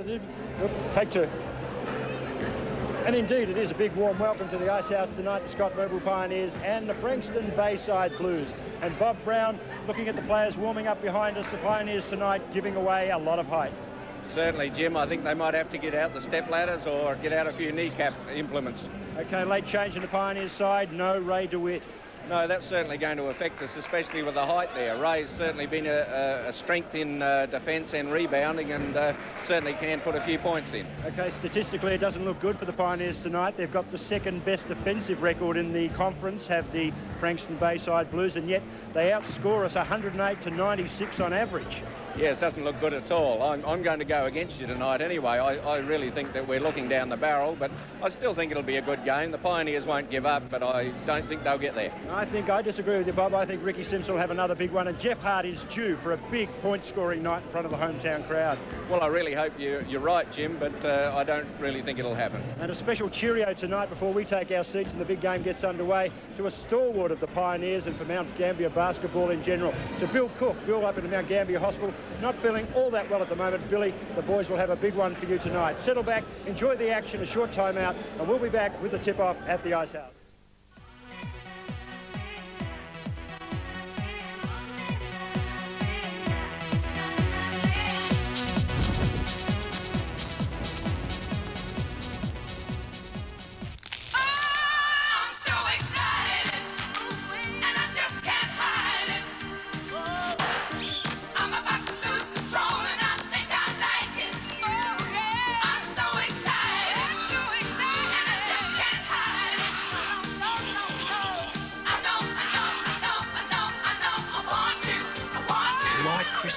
it. Take two. And indeed, it is a big warm welcome to the Ice House tonight, the Scott Mobile Pioneers and the Frankston Bayside Blues. And Bob Brown, looking at the players warming up behind us, the Pioneers tonight giving away a lot of height. Certainly, Jim. I think they might have to get out the step ladders or get out a few kneecap implements. OK, late change in the Pioneers side, no Ray DeWitt. No, that's certainly going to affect us, especially with the height there. Ray's certainly been a strength in defence and rebounding, and certainly can put a few points in. OK, statistically it doesn't look good for the Pioneers tonight. They've got the second best defensive record in the conference, have the Frankston Bayside Blues, and yet they outscore us 108 to 96 on average. Yes, doesn't look good at all. I'm going to go against you tonight anyway. I really think that we're looking down the barrel, but I still think it'll be a good game. The Pioneers won't give up, but I don't think they'll get there. I disagree with you, Bob. I think Ricky Simpson will have another big one, and Jeff Hart is due for a big point-scoring night in front of the hometown crowd. Well, I really hope you're right, Jim, but I don't really think it'll happen. And a special cheerio tonight before we take our seats and the big game gets underway to a stalwart of the Pioneers and for Mount Gambier basketball in general, to Bill Cook. Bill up in the Mount Gambier Hospital, not feeling all that well at the moment. Billy, the boys will have a big one for you tonight. Settle back, enjoy the action, a short time out, and we'll be back with the tip-off at the Ice House.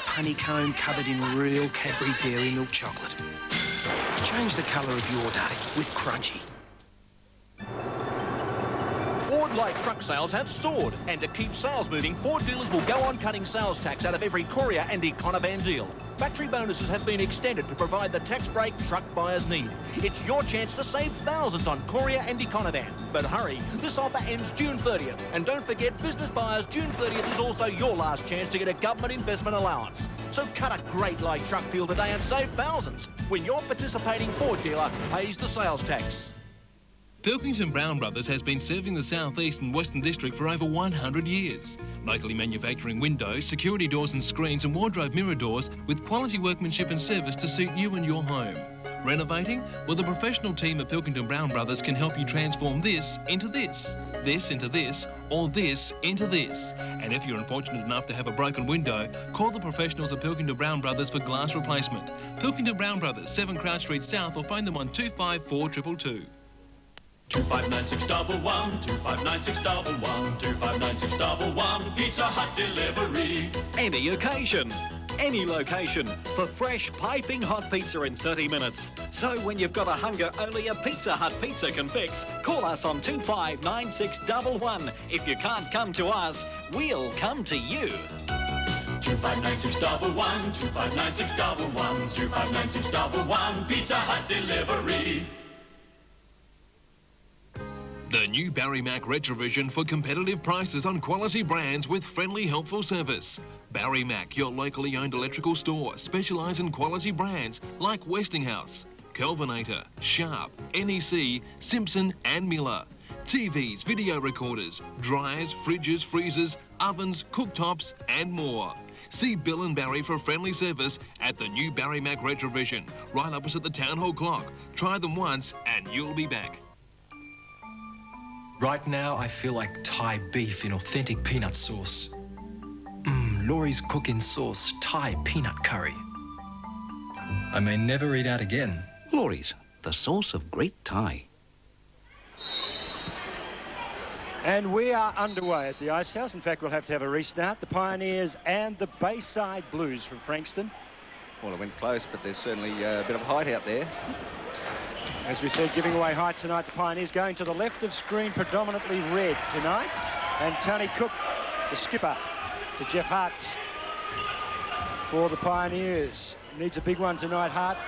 Honeycomb covered in real Cadbury Dairy Milk chocolate. Change the colour of your day with Crunchy. Ford light truck sales have soared, and to keep sales moving, Ford dealers will go on cutting sales tax out of every Courier and Econovan deal. Factory bonuses have been extended to provide the tax break truck buyers need. It's your chance to save thousands on Courier and Econovan. But hurry, this offer ends June 30th. And don't forget, business buyers, June 30th is also your last chance to get a government investment allowance. So cut a great light truck deal today and save thousands when your participating Ford dealer pays the sales tax. Pilkington Brown Brothers has been serving the South East and Western District for over 100 years. Locally manufacturing windows, security doors and screens and wardrobe mirror doors with quality workmanship and service to suit you and your home. Renovating? Well, the professional team at Pilkington Brown Brothers can help you transform this into this into this, or this into this. And if you're unfortunate enough to have a broken window, call the professionals at Pilkington Brown Brothers for glass replacement. Pilkington Brown Brothers, 7 Crouch Street South, or phone them on 254 222. 259611, 259611, 259611, Pizza Hut delivery. Any occasion, any location, for fresh piping hot pizza in 30 minutes. So when you've got a hunger only a Pizza Hut pizza can fix, call us on 259611. If you can't come to us, we'll come to you. 259611, 259611, 259611, Pizza Hut delivery. The new Barry Mac Retrovision for competitive prices on quality brands with friendly, helpful service. Barry Mac, your locally owned electrical store, specialise in quality brands like Westinghouse, Kelvinator, Sharp, NEC, Simpson and Miller. TVs, video recorders, dryers, fridges, freezers, ovens, cooktops and more. See Bill and Barry for friendly service at the new Barry Mac Retrovision, right opposite the Town Hall clock. Try them once and you'll be back. Right now, I feel like Thai beef in authentic peanut sauce. Laurie's cooking sauce, Thai peanut curry. I may never eat out again. Laurie's, the source of great Thai. And we are underway at the Ice House. In fact, we'll have to have a restart. The Pioneers and the Bayside Blues from Frankston. Well, it went close, but there's certainly a bit of height out there. As we said, giving away height tonight, the Pioneers going to the left of screen, predominantly red tonight. And Tony Cook, the skipper, to Jeff Hart for the Pioneers. Needs a big one tonight, Hart.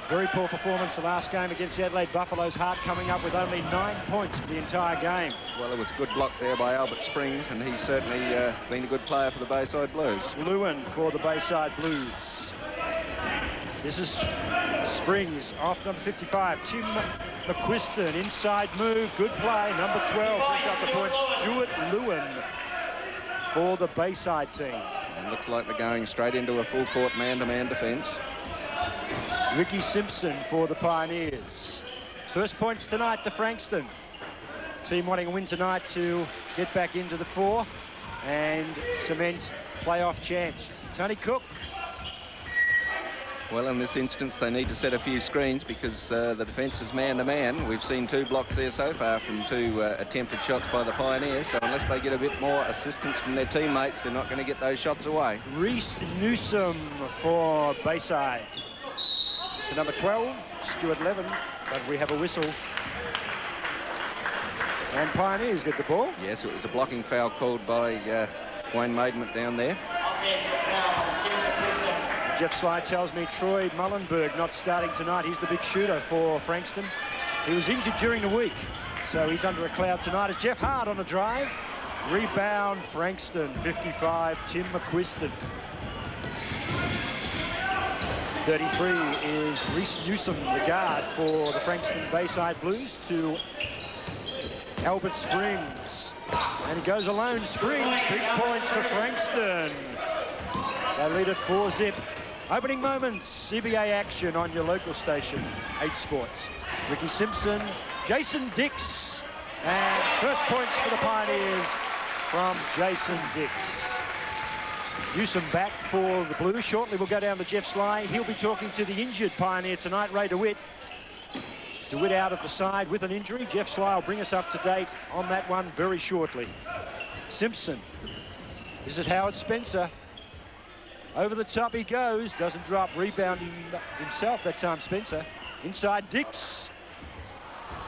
Very poor performance the last game against the Adelaide Buffaloes. Hart coming up with only 9 points for the entire game. Well, it was a good block there by Albert Springs, and he's certainly been a good player for the Bayside Blues. Lewin for the Bayside Blues. This is Springs off number 55. Tim McQuiston, inside move, good play. Number 12 brings up the point. Stuart Lewin for the Bayside team. And looks like they're going straight into a full court man-to-man defence. Ricky Simpson for the Pioneers. First points tonight to Frankston. Team wanting a win tonight to get back into the 4 and cement playoff chance. Tony Cook. Well, in this instance, they need to set a few screens because the defence is man-to-man. We've seen 2 blocks there so far from 2 attempted shots by the Pioneers, so unless they get a bit more assistance from their teammates, they're not going to get those shots away. Reese Newsom for Bayside. To number 12, Stuart Levin, but we have a whistle. And Pioneers get the ball. Yes, it was a blocking foul called by Wayne Maidment down there. Jeff Sly tells me Troy Mullenberg not starting tonight. He's the big shooter for Frankston. He was injured during the week, so he's under a cloud tonight. It's Jeff Hart on a drive. Rebound, Frankston, 55, Tim McQuiston. 33 is Reese Newsom, the guard for the Frankston Bayside Blues, to Albert Springs. And he goes alone. Springs, big points for Frankston. They lead at 4-zip. Opening moments, CBA action on your local station, 8 Sports. Ricky Simpson, Jason Dix, and first points for the Pioneers from Jason Dix. Newsom back for the Blues. Shortly we'll go down to Jeff Sly. He'll be talking to the injured Pioneer tonight, Ray DeWitt. DeWitt out of the side with an injury. Jeff Sly will bring us up to date on that one very shortly. Simpson. This is Howard Spencer. Over the top he goes. Doesn't drop. Rebounding himself that time, Spencer. Inside Dix.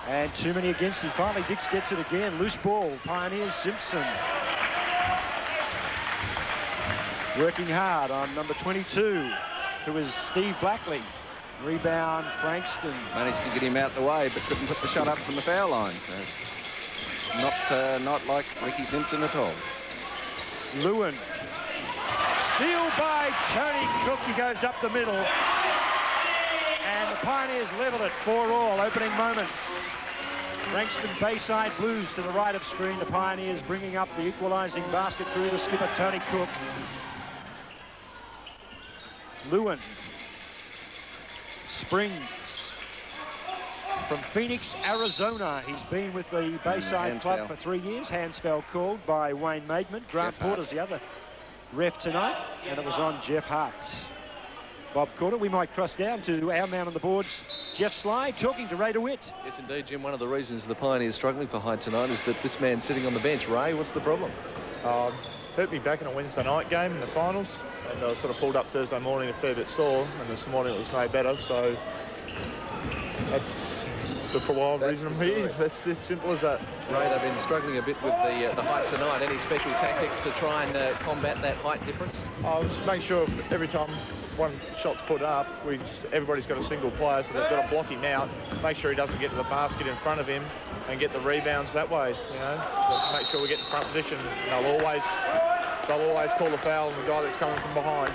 And too many against him. Finally, Dix gets it again. Loose ball. Pioneers, Simpson. Working hard on number 22, who is Steve Blackley. Rebound, Frankston. Managed to get him out the way, but couldn't put the shot up from the foul line. So not like Ricky Simpson at all. Lewin. Steal by Tony Cook. He goes up the middle. And the Pioneers level it 4-all. Opening moments. Frankston Bayside Blues to the right of screen. The Pioneers bringing up the equalising basket through the skipper, Tony Cook. Lewin. Springs. From Phoenix, Arizona. He's been with the Bayside club for 3 years. Hands foul called by Wayne Maidment. Grant Porter's the other ref tonight, and it was on Jeff Hart. Bob Corder, we might cross down to our man on the boards, Jeff Sly, talking to Ray DeWitt. Yes, indeed, Jim. One of the reasons the Pioneers struggling for height tonight is that this man sitting on the bench. Ray, what's the problem? Hurt me back in a Wednesday night game in the finals, and I sort of pulled up Thursday morning a fair bit sore, and this morning it was no better, so that's the wild reason I'm here. That's as simple as that. Ray, they've been struggling a bit with the height tonight. Any special tactics to try and combat that height difference? I'll just make sure every time one shot's put up, everybody's got a single player, so they've got to block him out, make sure he doesn't get to the basket in front of him, and get the rebounds that way. You know, make sure we get in front position. They'll always call the foul on the guy that's coming from behind.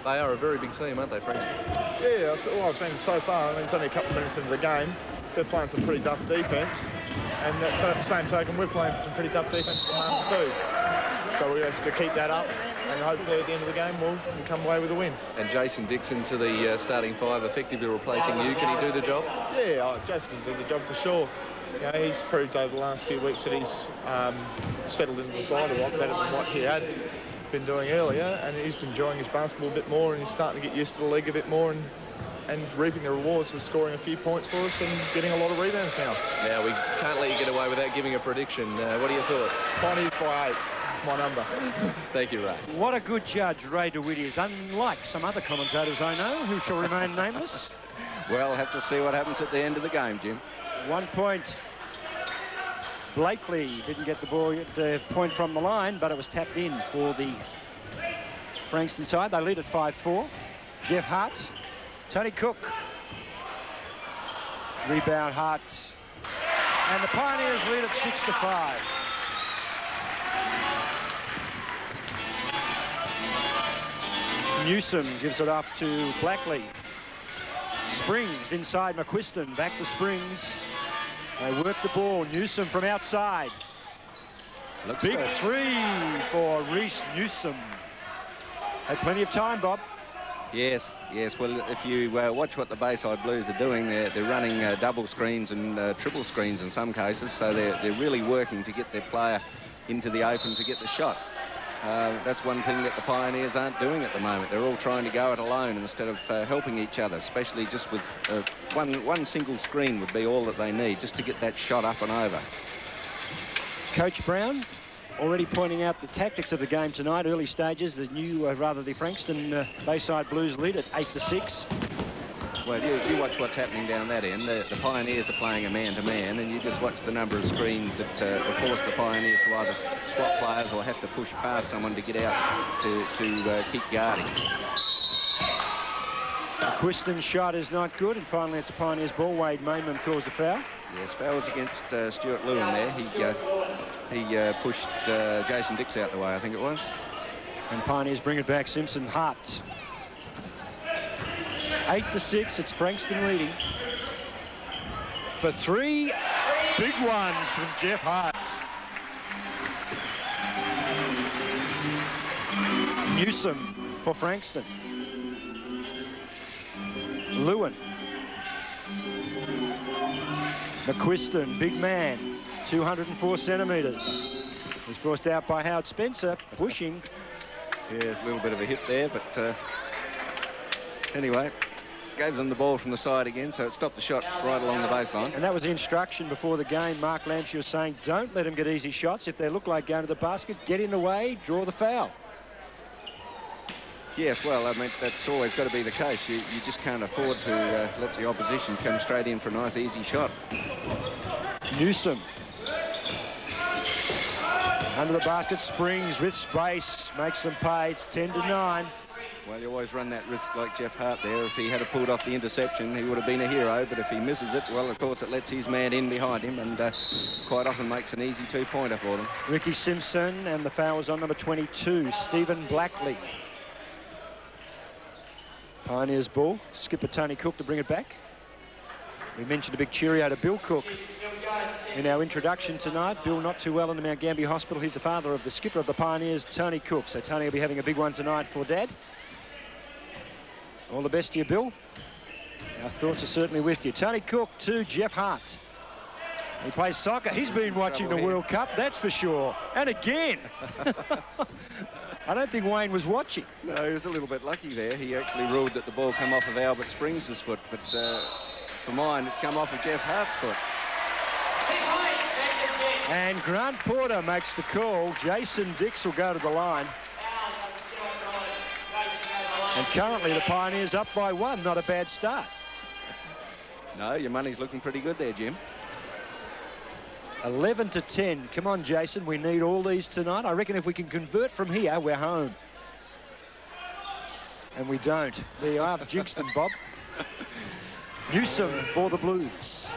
They are a very big team, aren't they, Frankston? Yeah, well, I've seen so far. I mean, it's only a couple of minutes into the game. They're playing some pretty tough defence, and at the same token, we're playing some pretty tough defence too. So we have to keep that up, and hopefully at the end of the game we'll come away with a win. And Jason Dixon to the starting 5, effectively replacing you. Can he do the job? Yeah, Jason can do the job for sure. You know, he's proved over the last few weeks that he's settled into the side a lot better than what he had been doing earlier, and he's enjoying his basketball a bit more, and he's starting to get used to the league a bit more, and reaping the rewards of scoring a few points for us and getting a lot of rebounds now. Now, we can't let you get away without giving a prediction. What are your thoughts? Pioneers by 8, my number. Thank you, Ray. What a good judge Ray DeWitt is, unlike some other commentators I know who shall remain nameless. Well, have to see what happens at the end of the game, Jim. 1 point. Blakely didn't get the point from the line, but it was tapped in for the Frankston side. They lead at 5-4. Jeff Hart. Tony Cook. Rebound Hart. And the Pioneers lead at 6-5. Newsom gives it off to Blackley. Springs inside McQuiston, back to Springs. They work the ball. Newsom from outside. Looks Big good. 3 for Reece Newsom. Had plenty of time, Bob. Yes, yes. Well, if you watch what the Bayside Blues are doing, they're running double screens and triple screens in some cases, so they're really working to get their player into the open to get the shot. That's one thing that the Pioneers aren't doing at the moment. They're all trying to go it alone instead of helping each other, especially just with one single screen would be all that they need just to get that shot up and over. Coach Brown already pointing out the tactics of the game tonight, early stages. The new, the Frankston Bayside Blues lead at 8-6. Well, you watch what's happening down that end. The Pioneers are playing a man-to-man, and you just watch the number of screens that force the Pioneers to either swap players or have to push past someone to get out to keep guarding. McQuiston's shot is not good, and finally it's a Pioneers ball. Wade Mainman calls the foul. Yes, foul was against Stuart Lewin there. He pushed Jason Dix out the way, I think it was. And Pioneers bring it back. Simpson Hart. 8-6, it's Frankston leading. For 3 big ones from Jeff Hart. Newsom for Frankston. Lewin. McQuiston, big man, 204 centimetres. He's forced out by Howard Spencer, pushing. Yeah, there's a little bit of a hit there, but anyway, gave them the ball from the side again, so it stopped the shot right along the baseline. And that was the instruction before the game. Mark Lampshire was saying, don't let them get easy shots. If they look like going to the basket, get in the way, draw the foul. Yes, well, I mean, that's always got to be the case. You just can't afford to let the opposition come straight in for a nice, easy shot. Newsom. Under the basket, Springs with space, makes them pay. It's 10-9. Well, you always run that risk like Jeff Hart there. If he had pulled off the interception, he would have been a hero. But if he misses it, well, of course, it lets his man in behind him and quite often makes an easy two-pointer for them. Ricky Simpson, and the foul was on number 22, Stephen Blackley. Pioneers ball. Skipper Tony Cook to bring it back. We mentioned a big cheerio to Bill Cook in our introduction tonight. Bill not too well in the Mount Gambier Hospital. He's the father of the skipper of the Pioneers, Tony Cook. So Tony will be having a big one tonight for Dad. All the best to you, Bill. Our thoughts are certainly with you. Tony Cook to Jeff Hart. He plays soccer. He's been watching the World Cup, that's for sure. And again. I don't think Wayne was watching. No, he was a little bit lucky there. He actually ruled that the ball come off of Albert Springs' foot, but for mine, it come off of Jeff Hart's foot. And Grant Porter makes the call. Jason Dix will go to the line. And currently the Pioneers up by 1. Not a bad start. No, your money's looking pretty good there, Jim. 11-10. Come on, Jason. We need all these tonight. I reckon if we can convert from here, we're home. And we don't. There you are. Jinxed them, Bob. Newsom for the Blues.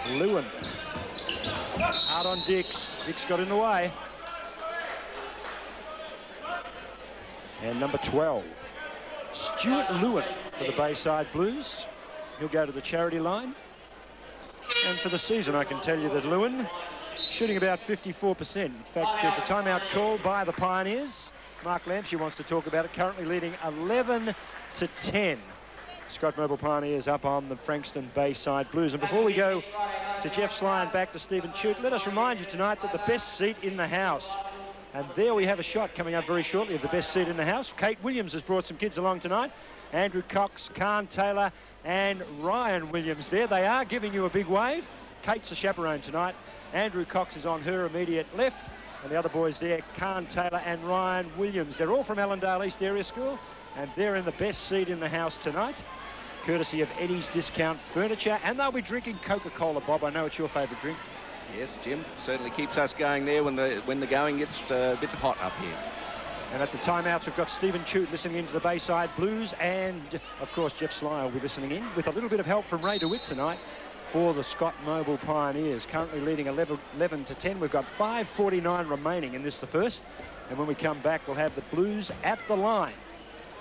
Lewin. Out on Dix. Dix got in the way. And number 12, Stuart Lewin for the Bayside Blues. He'll go to the charity line. And for the season, I can tell you that Lewin shooting about 54%. In fact, there's a timeout called by the Pioneers. Mark Lampshire wants to talk about it. Currently leading 11-10. Scott Mobile Pioneers up on the Frankston Bayside Blues. And before we go to Jeff Sly and back to Stephen Chute, let us remind you tonight that the best seat in the house. And there we have a shot coming up very shortly of the best seat in the house. Kate Williams has brought some kids along tonight. Andrew Cox, Khan Taylor and Ryan Williams there. They are giving you a big wave. Kate's a chaperone tonight. Andrew Cox is on her immediate left. And the other boys there, Khan Taylor and Ryan Williams. They're all from Allendale East Area School. And they're in the best seat in the house tonight, courtesy of Eddie's Discount Furniture. And they'll be drinking Coca-Cola, Bob. I know it's your favourite drink. Yes, Jim. Certainly keeps us going there when the going gets a bit hot up here. And at the timeouts, we've got Stephen Chute listening in to the Bayside Blues. And, of course, Jeff Sly will be listening in with a little bit of help from Ray DeWitt tonight for the Scott Mobile Pioneers. Currently leading 11-10. We've got 5:49 remaining in this, the first. And when we come back, we'll have the Blues at the line.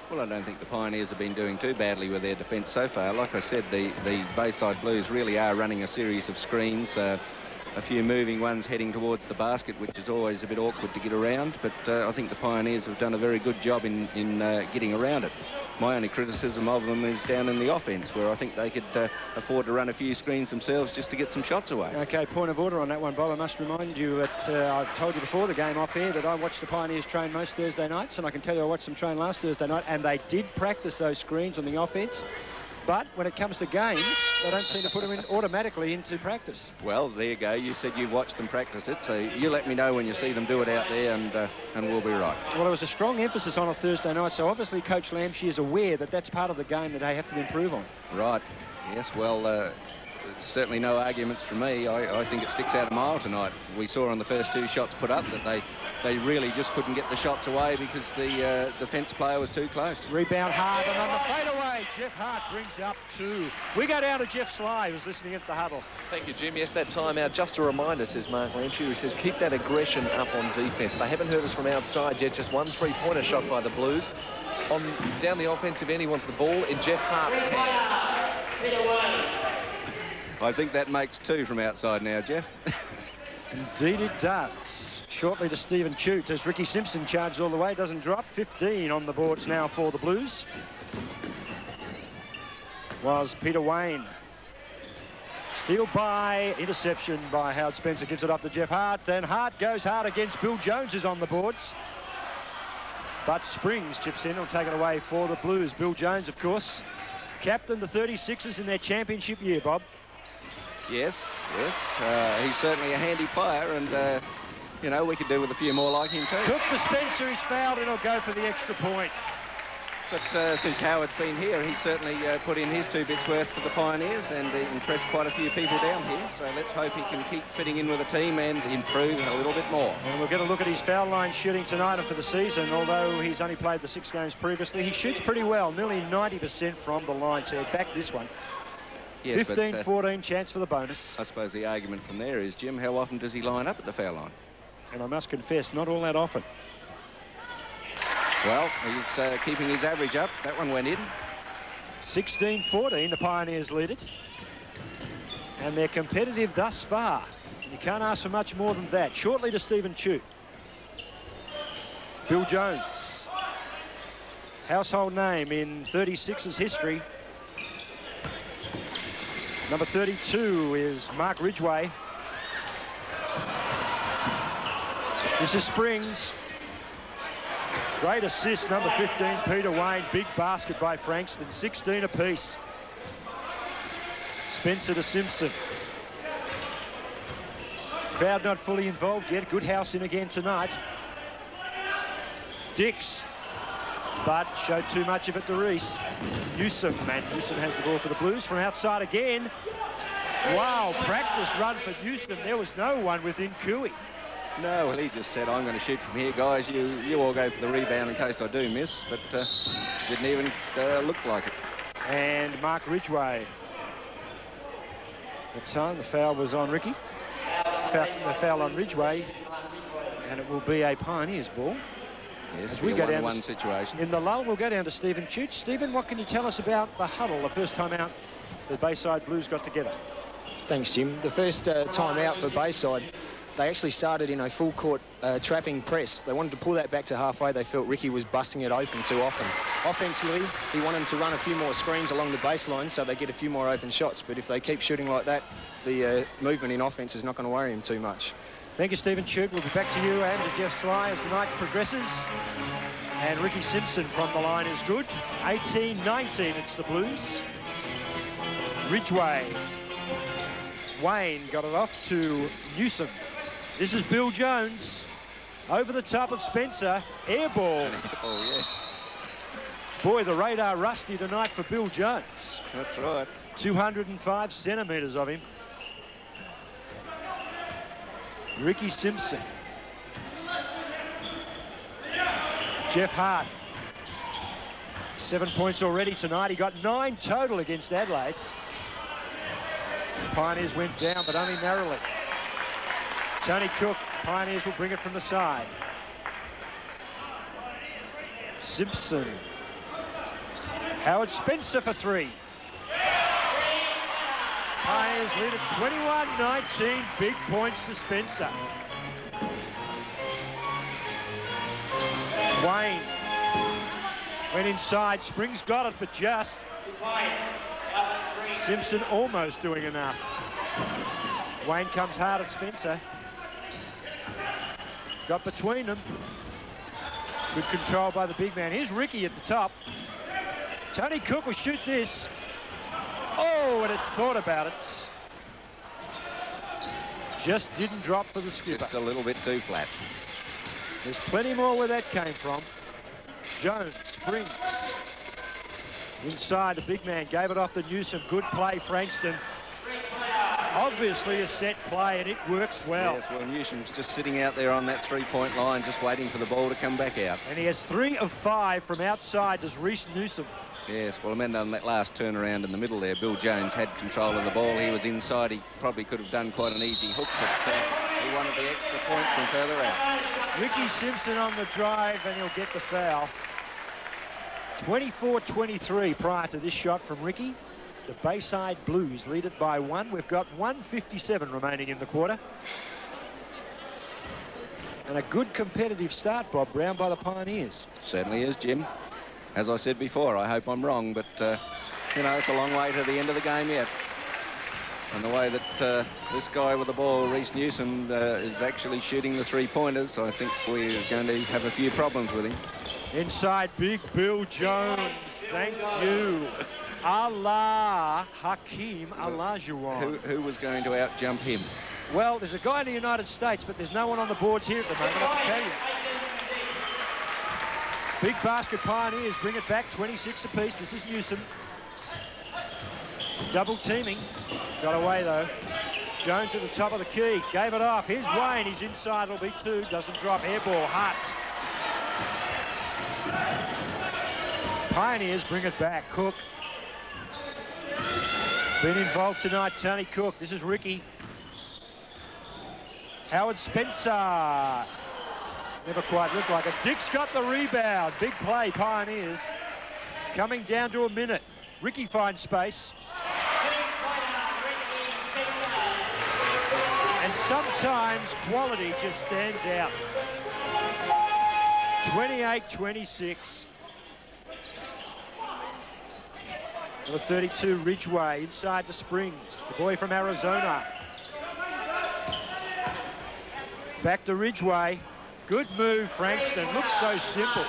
Well, I don't think the Pioneers have been doing too badly with their defence so far. Like I said, the Bayside Blues really are running a series of screens, a few moving ones heading towards the basket, which is always a bit awkward to get around. But I think the Pioneers have done a very good job in getting around it. My only criticism of them is down in the offence, where I think they could afford to run a few screens themselves just to get some shots away. OK, point of order on that one, Bob. I must remind you that I've told you before the game off air that I watched the Pioneers train most Thursday nights, and I can tell you I watched them train last Thursday night, and they did practice those screens on the offence. But when it comes to games, they don't seem to put them in automatically into practice. Well, there you go. You said you watched them practice it, so you let me know when you see them do it out there, and we'll be right. Well, there was a strong emphasis on a Thursday night, so obviously Coach Lamshey is aware that that's part of the game that they have to improve on. Right. Yes, well, certainly no arguments from me. I think it sticks out a mile tonight. We saw on the first two shots put up that they really just couldn't get the shots away because the defence player was too close. Rebound hard, and on the fadeaway, Jeff Hart brings up 2. We go down to Jeff Sly, who's listening at the huddle. Thank you, Jim. Yes, that timeout, just a reminder, says Mark Lamshey, who says keep that aggression up on defence. They haven't hurt us from outside yet, just 1 3-pointer shot by the Blues. Down the offensive end, he wants the ball in Jeff Hart's hands. I think that makes 2 from outside now, Jeff. Indeed it does. Shortly to Stephen Chute as Ricky Simpson charges all the way, doesn't drop. 15 on the boards now for the Blues. Was Peter Wayne. Steal by, interception by Howard Spencer, gives it up to Jeff Hart, and Hart goes hard against Bill Jones, who's on the boards. But Springs chips in, will take it away for the Blues. Bill Jones, of course, captained the 36ers in their championship year, Bob. Yes, yes. He's certainly a handy player, and, you know, we could do with a few more like him too. Cook to Spencer, he's fouled, and he'll go for the extra point. But since Howard's been here, he's certainly put in his 2 bits worth for the Pioneers and impressed quite a few people down here. So let's hope he can keep fitting in with the team and improve a little bit more. And we'll get a look at his foul line shooting tonight and for the season. Although he's only played the 6 games previously, he shoots pretty well, nearly 90% from the line. So he'll back this one. Yes, 15-14 chance for the bonus. I suppose the argument from there is, Jim, how often does he line up at the foul line? And I must confess, not all that often. Well, he's keeping his average up. That one went in. 16-14, the Pioneers lead it. And they're competitive thus far. You can't ask for much more than that. Shortly to Stephen Chute. Bill Jones. Household name in 36ers history. Number 32 is Mark Ridgway. This is Springs. Great assist, number 15, Peter Wayne. Big basket by Frankston, 16 apiece. Spencer to Simpson. Crowd not fully involved yet. Good house in again tonight. Dix, but showed too much of it to Reese. Newsom, and Newsom has the ball for the Blues from outside again. Wow, practice run for Newsom. There was no one within Cooey. No, well, he just said, I'm going to shoot from here, guys. You all go for the rebound in case I do miss, but didn't even look like it. And Mark Ridgway. The time the foul was on Ricky. The foul on Ridgway, and it will be a Pioneers ball. Yes, as we go down one situation. In the lull, we'll go down to Stephen Chute. Stephen, what can you tell us about the huddle, the first time out the Bayside Blues got together? Thanks, Jim. The first time out for Bayside, they actually started in a full court trapping press. They wanted to pull that back to halfway. They felt Ricky was busting it open too often. Offensively, he wanted to run a few more screens along the baseline so they get a few more open shots. But if they keep shooting like that, the movement in offense is not going to worry him too much. Thank you, Stephen Chute. We'll be back to you and to Jeff Sly as the night progresses. And Ricky Simpson from the line is good. 18-19, it's the Blues. Ridgway. Wayne got it off to Newsom. This is Bill Jones. Over the top of Spencer. Air ball. Oh, yes. Boy, the radar rusty tonight for Bill Jones. That's right. 205 centimetres of him. Ricky Simpson. Jeff Hart. 7 points already tonight. He got 9 total against Adelaide. Pioneers went down, but only narrowly. Tony Cook, Pioneers will bring it from the side. Simpson. Howard Spencer for 3. Pioneers lead at 21-19. Big points to Spencer. Wayne went inside. Springs got it, but just. Simpson almost doing enough. Wayne comes hard at Spencer. Got between them. Good control by the big man. Here's Ricky at the top. Tony Cook will shoot this. Oh, and it thought about it. Just didn't drop for the skipper. Just a little bit too flat. There's plenty more where that came from. Jones, Springs. Inside, the big man gave it off to Newsom. Good play, Frankston. Obviously a set play, and it works well. Yes, well, Newsom's just sitting out there on that three-point line, just waiting for the ball to come back out. And he has 3 of 5 from outside, does Reece Newsom. Yes, well, I mean, on that last turnaround in the middle there, Bill Jones had control of the ball. He was inside. He probably could have done quite an easy hook, but he wanted the extra point from further out. Ricky Simpson on the drive, and he'll get the foul. 24-23 prior to this shot from Ricky. The Bayside Blues lead it by 1. We've got 1:57 remaining in the quarter. And a good competitive start, Bob Brown, by the Pioneers. Certainly is, Jim. As I said before, I hope I'm wrong, but, you know, it's a long way to the end of the game yet. And the way that this guy with the ball, Reece Newsom, is actually shooting the three-pointers, I think we're going to have a few problems with him. Inside, big Bill Jones. Thank you. Allah Hakeem Olajuwon. Who was going to out-jump him? Well, there's a guy in the United States, but there's no one on the boards here at the moment, I can tell you. Big basket Pioneers bring it back, 26 apiece. This is Newsom. Double teaming. Got away, though. Jones at the top of the key. Gave it off. Here's Wayne. He's inside. It'll be 2. Doesn't drop. Air ball. Hart. Pioneers bring it back. Cook. Been involved tonight, Tony Cook. This is Ricky. Howard Spencer. Never quite looked like it. Dick's got the rebound. Big play, Pioneers. Coming down to a minute. Ricky finds space. And sometimes quality just stands out. 28-26. Number 32, Ridgeway, inside to Springs. The boy from Arizona. Back to Ridgeway. Good move, Frankston. Looks so simple.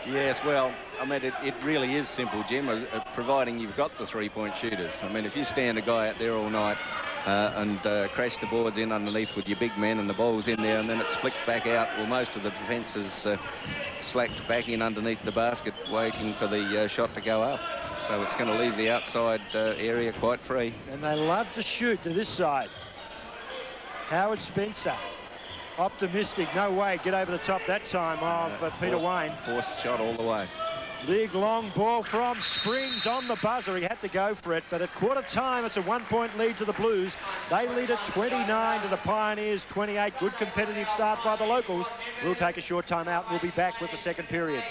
Yes, well, I mean, it really is simple, Jim, providing you've got the three-point shooters. I mean, if you stand a guy out there all night and crash the boards in underneath with your big men and the ball's in there and then it's flicked back out, well, most of the defence is slacked back in underneath the basket, waiting for the shot to go up. So it's going to leave the outside area quite free. And they love to shoot to this side. Howard Spencer. Optimistic, no way, get over the top that time of Peter Wayne. Forced shot all the way. Big long ball from Springs on the buzzer. He had to go for it, but at quarter time, it's a 1-point lead to the Blues. They lead at 29 to the Pioneers, 28. Good competitive start by the locals. We'll take a short time out. We'll be back with the second period.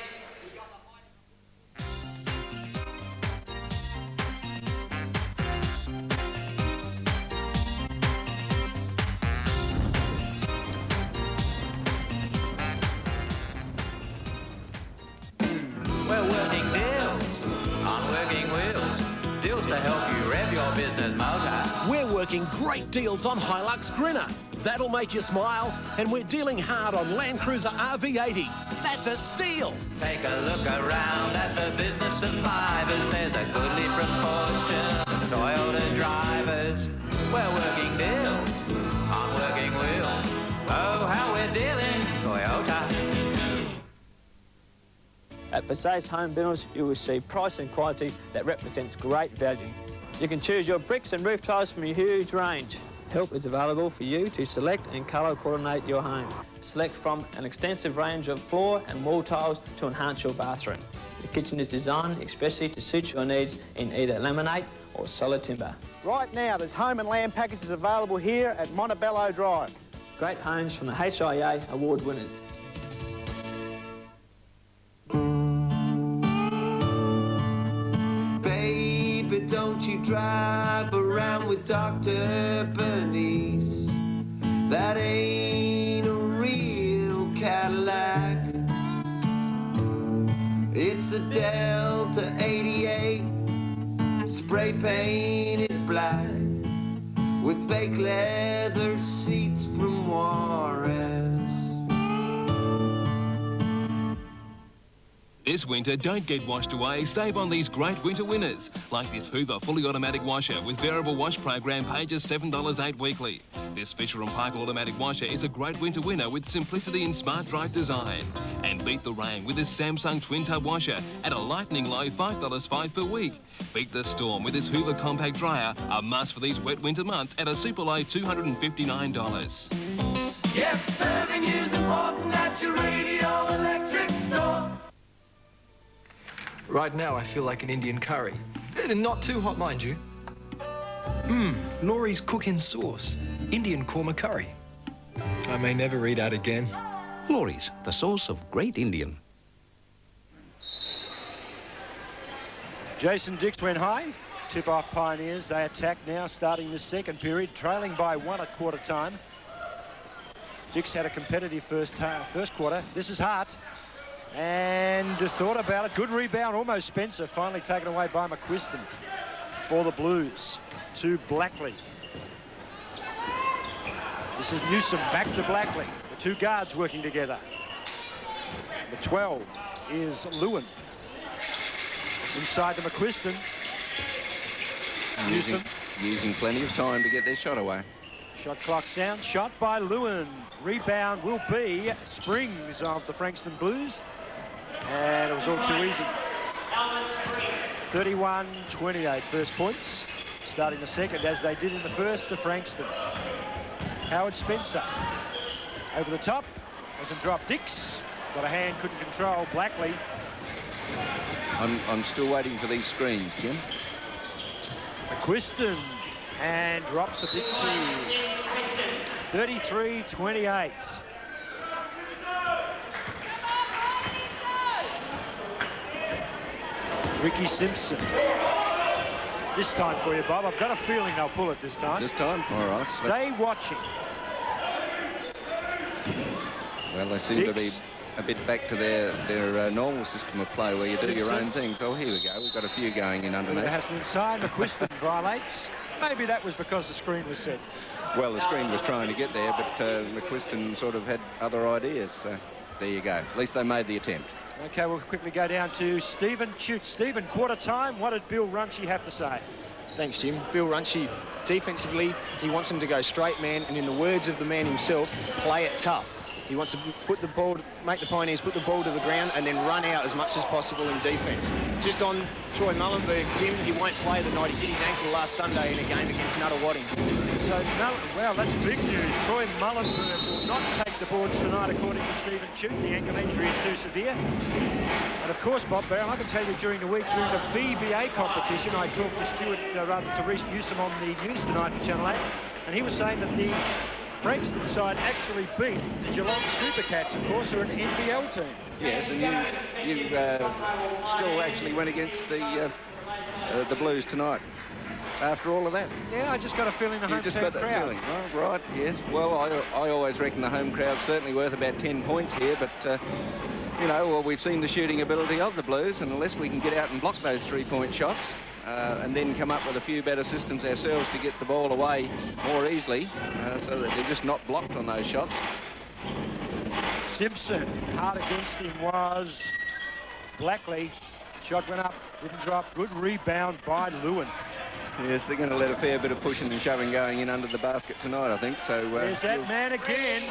We're working deals on working wheels. Deals to help you rev your business motor. We're working great deals on Hilux Grinner. That'll make you smile. And we're dealing hard on Land Cruiser RV80. That's a steal. Take a look around at the business survivors. There's a goodly proportion of Toyota drivers. We're working deals on working wheels. Oh, how we're dealing, Toyota. At Versailles Home Builders, you will receive price and quality that represents great value. You can choose your bricks and roof tiles from a huge range. Help is available for you to select and colour coordinate your home. Select from an extensive range of floor and wall tiles to enhance your bathroom. The kitchen is designed especially to suit your needs in either laminate or solid timber. Right now, there's home and land packages available here at Montebello Drive. Great homes from the HIA award winners. drive around with Dr. Bernice. That ain't a real Cadillac. It's a Delta 88, spray painted black, with fake leather seats from Juarez. This winter, don't get washed away. Save on these great winter winners, like this Hoover fully automatic washer with variable wash program, pages $7.08 weekly. This Fisher & Paykel automatic washer is a great winter winner with simplicity and smart drive design. And beat the rain with this Samsung twin tub washer at a lightning low $5.05 per week. Beat the storm with this Hoover compact dryer, a must for these wet winter months, at a super low $259. Yes, serving is important at your Radio Electric store. Right now, I feel like an Indian curry. And not too hot, mind you. Laurie's cooking sauce. Indian korma curry. I may never eat out again. Laurie's, the source of great Indian. Jason Dix went high. Tip-off Pioneers. They attack now, starting the second period, trailing by 1 at quarter time. Dix had a competitive first quarter. This is Hart. And thought about it. Good rebound, almost Spencer. Finally taken away by McQuiston for the Blues. To Blackley. This is Newsom back to Blackley. The two guards working together. The 12 is Lewin. Inside to McQuiston. Newsom. Using plenty of time to get their shot away. Shot clock sound. Shot by Lewin. Rebound will be Springs of the Frankston Blues. And it was all too easy. 31-28 first points. Starting the second, as they did in the first, to Frankston. Howard Spencer. Over the top. Doesn't drop Dix. Got a hand, couldn't control Blackley. I'm still waiting for these screens, Jim. McQuiston. And drops a big two. 33-28. Ricky Simpson. This time for you, Bob. I've got a feeling they'll pull it this time. This time? All right. Stay watching. Well, they seem to be a bit back to their normal system of play where you do your own thing. So here we go. We've got a few going in underneath. Has inside. McQuiston violates. Maybe that was because the screen was set. Well, the screen was trying to get there, but McQuiston sort of had other ideas. So there you go. At least they made the attempt. Okay, we'll quickly go down to Stephen Chute. Stephen, quarter time. What did Bill Runchie have to say? Thanks, Jim. Bill Runchie, defensively, he wants them to go straight man, and in the words of the man himself, play it tough. He wants to put the ball, make the Pioneers put the ball to the ground and then run out as much as possible in defence. Just on Troy Mullenberg, Jim, he won't play the night. He did his ankle last Sunday in a game against Nuttawading. So, well, that's big news. Troy Mullenberg will not take the boards tonight, according to Stephen Chute. The ankle injury is too severe. And, of course, Bob Barron, I can tell you during the week, during the BBA competition, I talked to Reece Newsom on the news tonight for Channel 8, and he was saying that the Frankston side actually beat the Geelong Supercats, of course, who are an NBL team. Yes, and you still actually went against the Blues tonight after all of that. Yeah, I just got a feeling the home just got that crowd. Feeling. Oh, right, yes. Well, I always reckon the home crowd's certainly worth about 10 points here, but, you know, well, we've seen the shooting ability of the Blues, and unless we can get out and block those three-point shots, and then come up with a few better systems ourselves to get the ball away more easily so that they're just not blocked on those shots. Simpson, hard against him was Blackley. Shot went up, didn't drop. Good rebound by Lewin. Yes, they're going to let a fair bit of pushing and shoving going in under the basket tonight, I think. So there's that man again.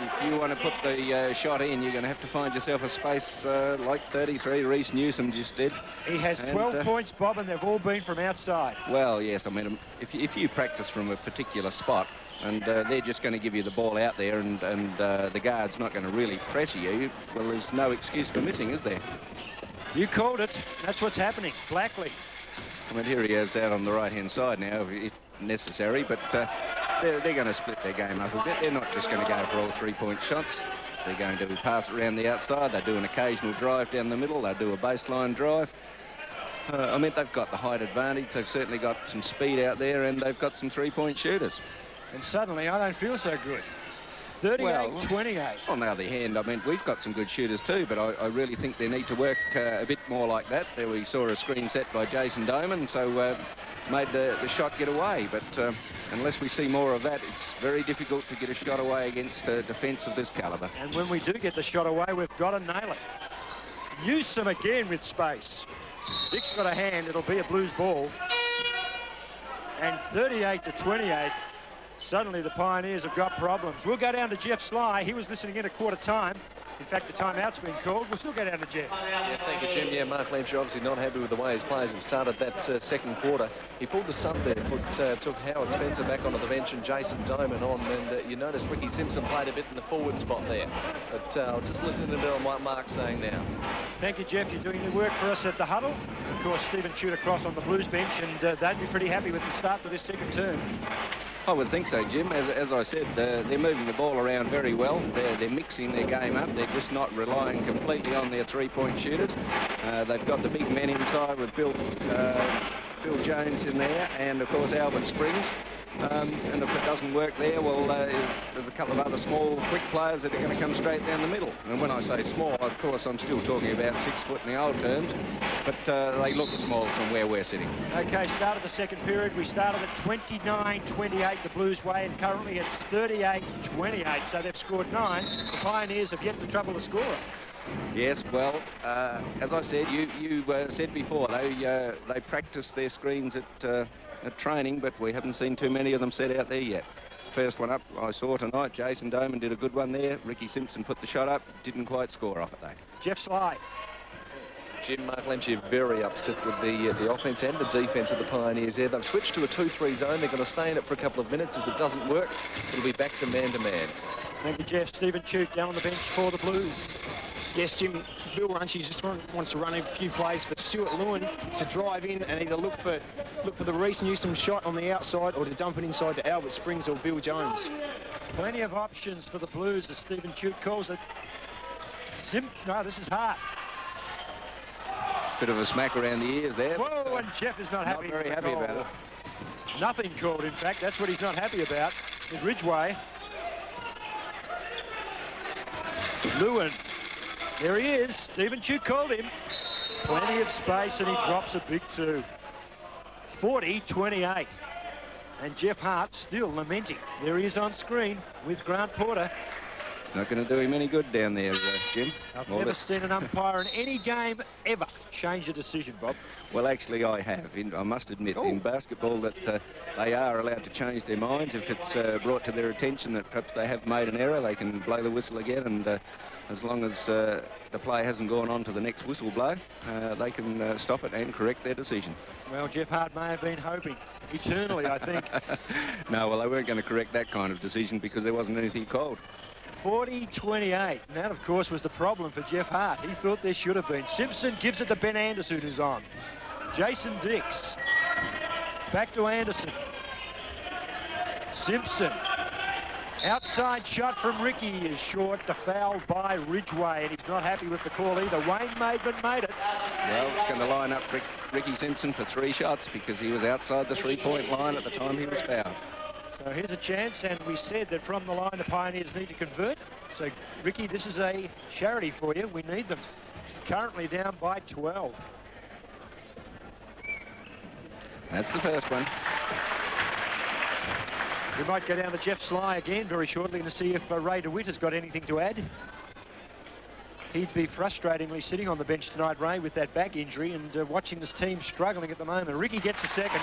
If you want to put the shot in, you're going to have to find yourself a space like 33 Reece Newsom just did. He has 12 points, Bob, and they've all been from outside. Well, yes, I mean, if you practice from a particular spot, and they're just going to give you the ball out there, and the guard's not going to really pressure you, well, there's no excuse for missing, is there? You called it. That's what's happening. Blackley. I mean, here he is out on the right-hand side now, if necessary, but they're going to split their game up a bit. They're not just going to go for all three-point shots. They're going to pass it around the outside. They do an occasional drive down the middle. They do a baseline drive. I mean, they've got the height advantage. They've certainly got some speed out there, and they've got some three-point shooters. And suddenly, I don't feel so good. 38-28. On the other hand, I mean, we've got some good shooters too, but I really think they need to work a bit more like that. There we saw a screen set by Jason Doman, so made the shot get away. But unless we see more of that, it's very difficult to get a shot away against defence of this calibre. And when we do get the shot away, we've got to nail it. Newsom again with space. Dick's got a hand. It'll be a Blues ball. And 38-28. Suddenly the Pioneers have got problems. We'll go down to Jeff Sly. He was listening in at quarter time. In fact, the timeout's been called. We'll still go down to Jeff. Yes, thank you, Jim. Yeah, Mark Lampshire obviously not happy with the way his players have started that second quarter. He pulled the sub there, took Howard Spencer back onto the bench and Jason Doman on, and you notice Ricky Simpson played a bit in the forward spot there. But I'll just listen to what Mark's saying now. Thank you, Jeff. You're doing your work for us at the huddle. Of course, Stephen Chute across on the Blues bench, and they'd be pretty happy with the start to this second term. I would think so, Jim. As I said, they're moving the ball around very well. They're mixing their game up. They're just not relying completely on their three-point shooters. They've got the big men inside with Bill Jones in there, and of course Albert Springs. And if it doesn't work there, well, there's a couple of other small, quick players that are going to come straight down the middle. And when I say small, of course, I'm still talking about 6 foot in the old terms, but they look small from where we're sitting. Okay, start of the second period. We started at 29-28 the Blues way, and currently it's 38-28, so they've scored 9. The Pioneers have yet to trouble the scorer. Yes, well, as I said, you said before, they practice their screens at training, but we haven't seen too many of them set out there yet. First one up I saw tonight, Jason Doman did a good one there. Ricky Simpson put the shot up, didn't quite score off it though. Jeff Sly. Jim, Mark Lampshire very upset with the offence and the defence of the Pioneers there. They've switched to a 2-3 zone. They're going to stay in it for a couple of minutes. If it doesn't work, it'll be back to man-to-man. Thank you, Jeff. Stephen Chute down on the bench for the Blues. Yes, Jim, Bill Runchy just wants to run a few plays for Stuart Lewin to drive in and either look for the Reece Newsom shot on the outside or to dump it inside to Albert Springs or Bill Jones. Plenty of options for the Blues, as Stephen Chute calls it. No, this is hard. Bit of a smack around the ears there. Whoa, and Jeff is not happy. Not very happy about it. Nothing called, in fact. That's what he's not happy about. Is Ridgway. Lewin. There he is. Stephen Chute called him. Plenty of space, and he drops a big 2. 40-28. And Jeff Hart still lamenting. There he is on screen with Grant Porter. Not going to do him any good down there, Jim. I've never seen an umpire in any game ever change a decision, Bob. Well, actually, I have. I must admit, in basketball, that they are allowed to change their minds. If it's brought to their attention that perhaps they have made an error, they can blow the whistle again, and as long as the play hasn't gone on to the next whistle blow, they can stop it and correct their decision. Well, Jeff Hart may have been hoping eternally, I think. No, well, they weren't going to correct that kind of decision because there wasn't anything called. 40-28. And that, of course, was the problem for Jeff Hart. He thought there should have been. Simpson gives it to Ben Anderson, who's on. Jason Dix. Back to Anderson. Simpson. Outside shot from Ricky is short. The foul by Ridgway, and he's not happy with the call either. Wayne Maidman made it. Well, it's going to line up Ricky Simpson for 3 shots because he was outside the 3-point line at the time he was fouled. So here's a chance, and we said that from the line the Pioneers need to convert. So, Ricky, this is a charity for you. We need them. Currently down by 12. That's the first one. We might go down to Jeff Sly again very shortly to see if Ray DeWitt has got anything to add. He'd be frustratingly sitting on the bench tonight, Ray, with that back injury and watching this team struggling at the moment. Ricky gets a second.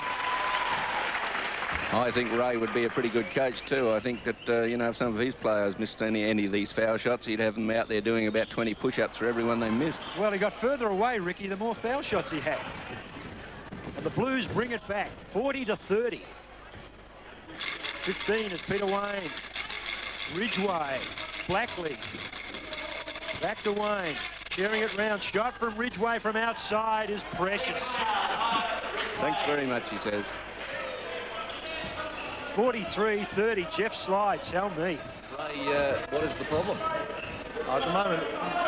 I think Ray would be a pretty good coach too. I think that, you know, if some of his players missed any of these foul shots, he'd have them out there doing about 20 push-ups for every one they missed. Well, he got further away, Ricky, the more foul shots he had. And the Blues bring it back, 40-30. 15 is Peter Wayne. Ridgway, Blackley. Back to Wayne, sharing it round. Shot from Ridgway from outside is precious. Thanks very much, he says. 43-30, Jeff Sly, tell me. Ray, what is the problem? At the moment,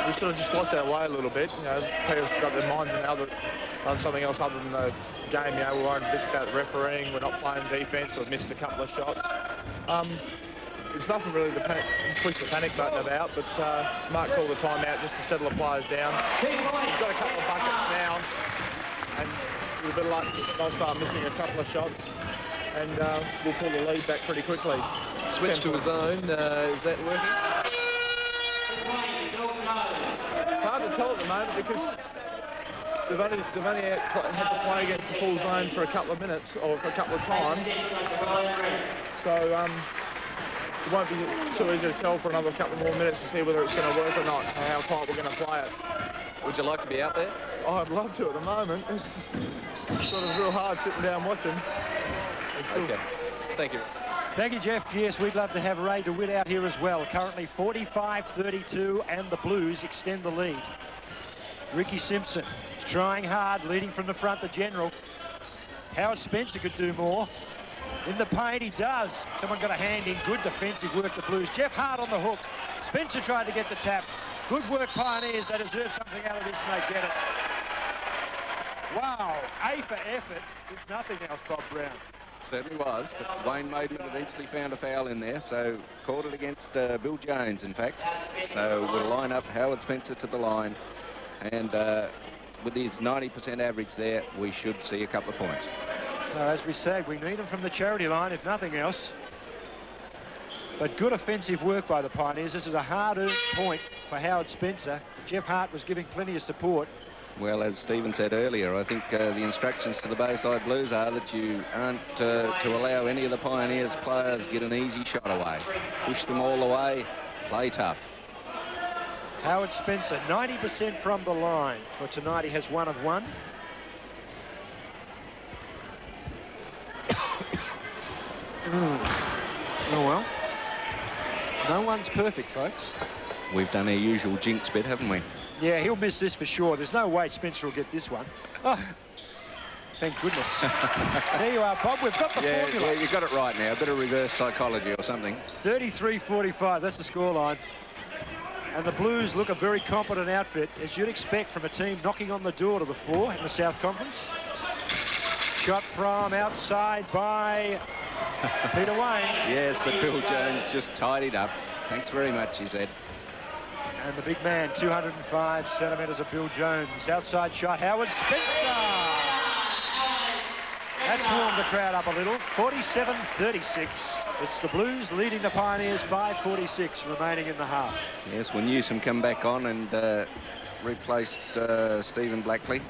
we sort of just lost our way a little bit. You know, people have got their minds on something else other than the game. You know, we're worried a bit about the refereeing. We're not playing defence. We've missed a couple of shots. There's nothing really to push the panic button about, but Mark called the timeout just to settle the players down. We've got a couple of buckets now, and with a bit of luck, they'll start missing a couple of shots, and we'll pull the lead back pretty quickly. Switch to his own. Is that working? Hard to tell at the moment because they've only had to play against the full zone for a couple of minutes or a couple of times. So it won't be too easy to tell for another couple more minutes to see whether it's going to work or not, and how tight we're going to play it. Would you like to be out there? Oh, I'd love to at the moment. It's sort of real hard sitting down watching. Okay. Thank you. Thank you, Jeff. Yes, we'd love to have Ray DeWitt out here as well. Currently 45-32, and the Blues extend the lead. Ricky Simpson is trying hard, leading from the front, the general. Howard Spencer could do more. In the paint, he does. Someone got a hand in. Good defensive work, the Blues. Jeff Hart on the hook. Spencer tried to get the tap. Good work, Pioneers. They deserve something out of this, and they get it. Wow, A for effort, if nothing else, Bob Brown. Certainly was, but Wayne Maidman eventually found a foul in there, so called it against Bill Jones, in fact. So we'll line up Howard Spencer to the line, and with his 90% average there, we should see a couple of points. So as we said, we need them from the charity line, if nothing else. But good offensive work by the Pioneers. This is a hard-earned point for Howard Spencer. Jeff Hart was giving plenty of support. Well, as Stephen said earlier, I think the instructions to the Bayside Blues are that you aren't to allow any of the Pioneers players get an easy shot away. Push them all the way, play tough. Howard Spencer, 90% from the line. For tonight, he has 1 of 1. Oh, well. No one's perfect, folks. We've done our usual jinx bit, haven't we? Yeah, he'll miss this for sure. There's no way Spencer will get this one. Oh, thank goodness. There you are, Bob. We've got the formula. Yeah, you got it right now. A bit of reverse psychology or something. 33-45. That's the scoreline. And the Blues look a very competent outfit, as you'd expect from a team knocking on the door to the fore in the South Conference. Shot from outside by Peter Wayne. Yes, but Bill Jones just tidied up. Thanks very much, he said. And the big man, 205 centimetres of Bill Jones. Outside shot, Howard Spencer. That's warmed the crowd up a little. 47-36. It's the Blues leading the Pioneers, 5:46 remaining in the half. Yes, when Newsom come back on and replaced Stephen Blackley.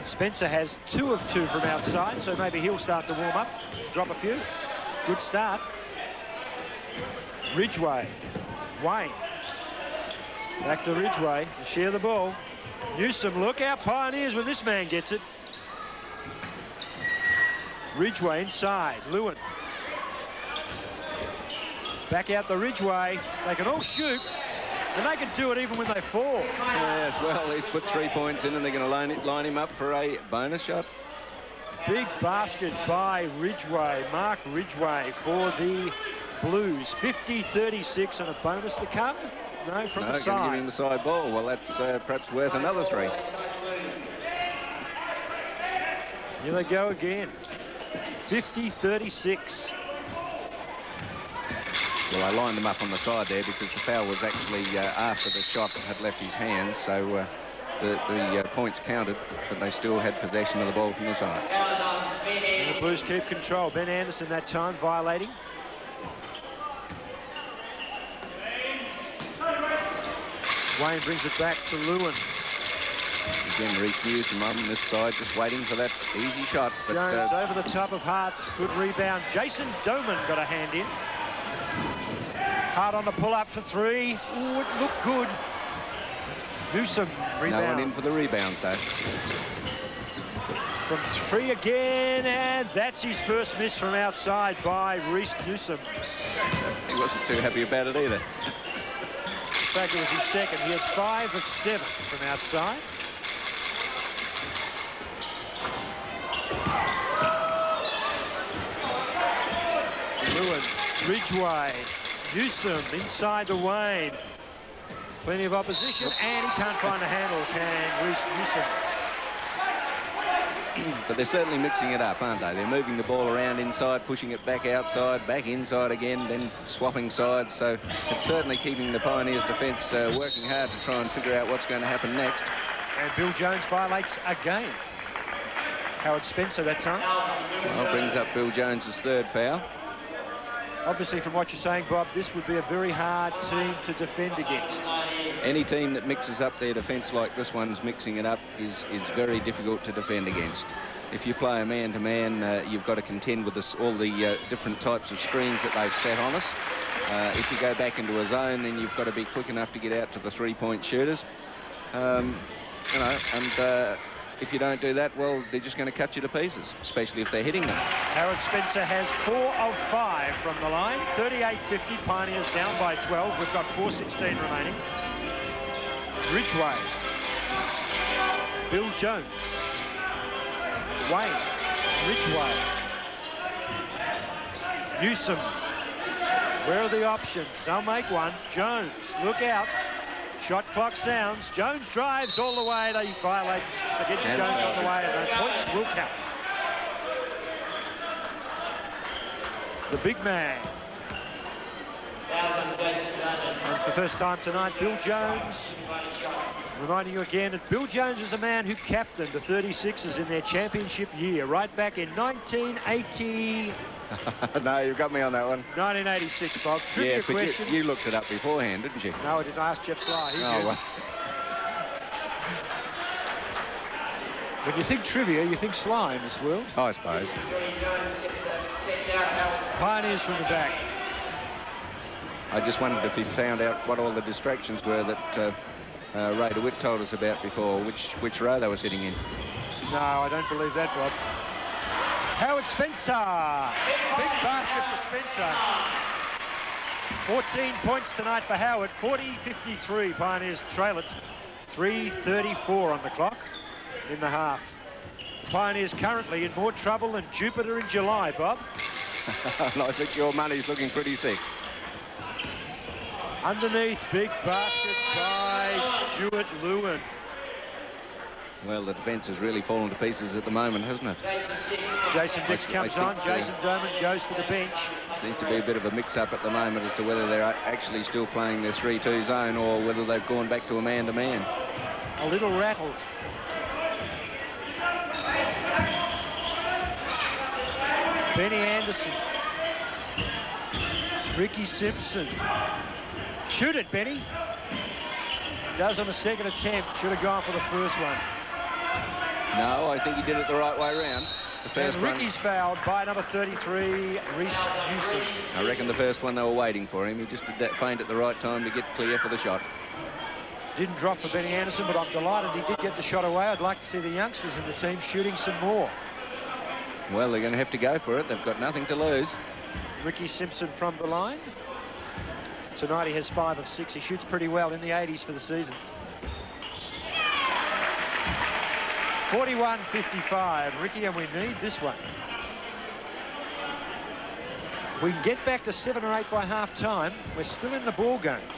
Spencer has 2 of 2 from outside, so maybe he'll start to warm up, drop a few. Good start. Ridgway, Wayne. Back to Ridgway to share the ball. Newsom, look out, Pioneers when this man gets it. Ridgway inside, Lewin. Back out the Ridgway. They can all shoot, and they can do it even when they fall. Yes, well, he's put 3 points in, and they're going to line him up for a bonus shot. Big basket by Ridgway, Mark Ridgway for the Blues. 50-36 and a bonus to come. No, from the side. Give him the side ball. Well, that's perhaps worth another 3. Here they go again. 50-36. Well, I lined them up on the side there because the foul was actually after the shot had left his hands, so the points counted, but they still had possession of the ball from the side. And the Blues keep control. Ben Anderson that time violating. Wayne brings it back to Lewin. Again, Reece Newsom on this side, just waiting for that easy shot. But, Jones over the top of Hart. Good rebound. Jason Doman got a hand in. Hart on the pull-up for 3. Ooh, it looked good. Newsom rebound. No one in for the rebound, though. From 3 again, and that's his first miss from outside by Reece Newsom. He wasn't too happy about it either. In fact, it was his second. He has 5 of 7 from outside. Lewin, Ridgway, Newsom inside to Wayne. Plenty of opposition, and he can't find a handle, can Reece Newsom. But they're certainly mixing it up, aren't they? They're moving the ball around inside, pushing it back outside, back inside again, then swapping sides. So it's certainly keeping the Pioneers' defence working hard to try and figure out what's going to happen next. And Bill Jones violates again. Howard Spencer that time. Well, brings up Bill Jones's third foul. Obviously, from what you're saying, Bob, this would be a very hard team to defend against. Any team that mixes up their defence like this one's mixing it up is very difficult to defend against. If you play a man-to-man, you've got to contend with all the different types of screens that they've set on us. If you go back into a zone, then you've got to be quick enough to get out to the three-point shooters. You know, and if you don't do that, well, they're just going to cut you to pieces, especially if they're hitting them. Howard Spencer has 4 of 5 from the line. 38-50, Pioneers down by 12. We've got 4:16 remaining. Ridgway. Bill Jones. Wayne. Ridgway. Newsom. Where are the options? They'll make one. Jones, look out. Shot clock sounds. Jones drives all the way. They violate against Jones on the way, and the points will count. The big man. And for the first time tonight, Bill Jones. Reminding you again that Bill Jones is a man who captained the 36ers in their championship year, right back in 1980. No, you've got me on that one. 1986, Bob. Trivia question. You looked it up beforehand, didn't you? No, I didn't. Ask Jeff Sly. He did. Well. When you think trivia, you think Sly in this world. I suppose. Pioneers from the back. I just wondered if he found out what all the distractions were that Ray DeWitt told us about before, which row they were sitting in. No, I don't believe that, Bob. Howard Spencer. Big basket for Spencer. 14 points tonight for Howard. 40-53. Pioneers trail it. 3:34 on the clock in the half. The Pioneers currently in more trouble than Jupiter in July, Bob. And I think your money's looking pretty sick. Underneath, big basket by Stuart Lewin. Well, the defence has really fallen to pieces at the moment, hasn't it? Jason Dix comes on. Jason Doman goes to the bench. Seems to be a bit of a mix-up at the moment as to whether they're actually still playing their 3-2 zone or whether they've gone back to a man-to-man. A little rattled. Benny Anderson. Ricky Simpson. Shoot it, Benny. Does on the second attempt. Should have gone for the first one. No, I think he did it the right way around. The first and Ricky's fouled by number 33, Reece Newsom. I reckon the first one they were waiting for him. He just did that feint at the right time to get clear for the shot. Didn't drop for Benny Anderson, but I'm delighted he did get the shot away. I'd like to see the youngsters in the team shooting some more. Well, they're going to have to go for it. They've got nothing to lose. Ricky Simpson from the line. Tonight he has 5 of 6. He shoots pretty well, in the 80s for the season. 41-55, Ricky, and we need this one. We can get back to 7 or 8 by half-time. We're still in the ball game.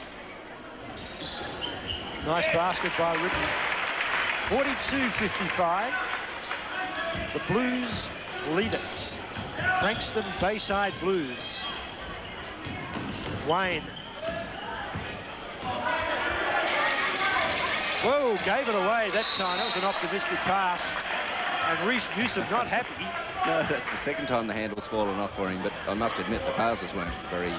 Nice basket by Ricky. 42-55. The Blues lead it. Frankston Bayside Blues. Wayne. Whoa, gave it away that time. That was an optimistic pass. And Reece Newsom not happy. No, that's the second time the handle's fallen off for him, but I must admit the passes weren't very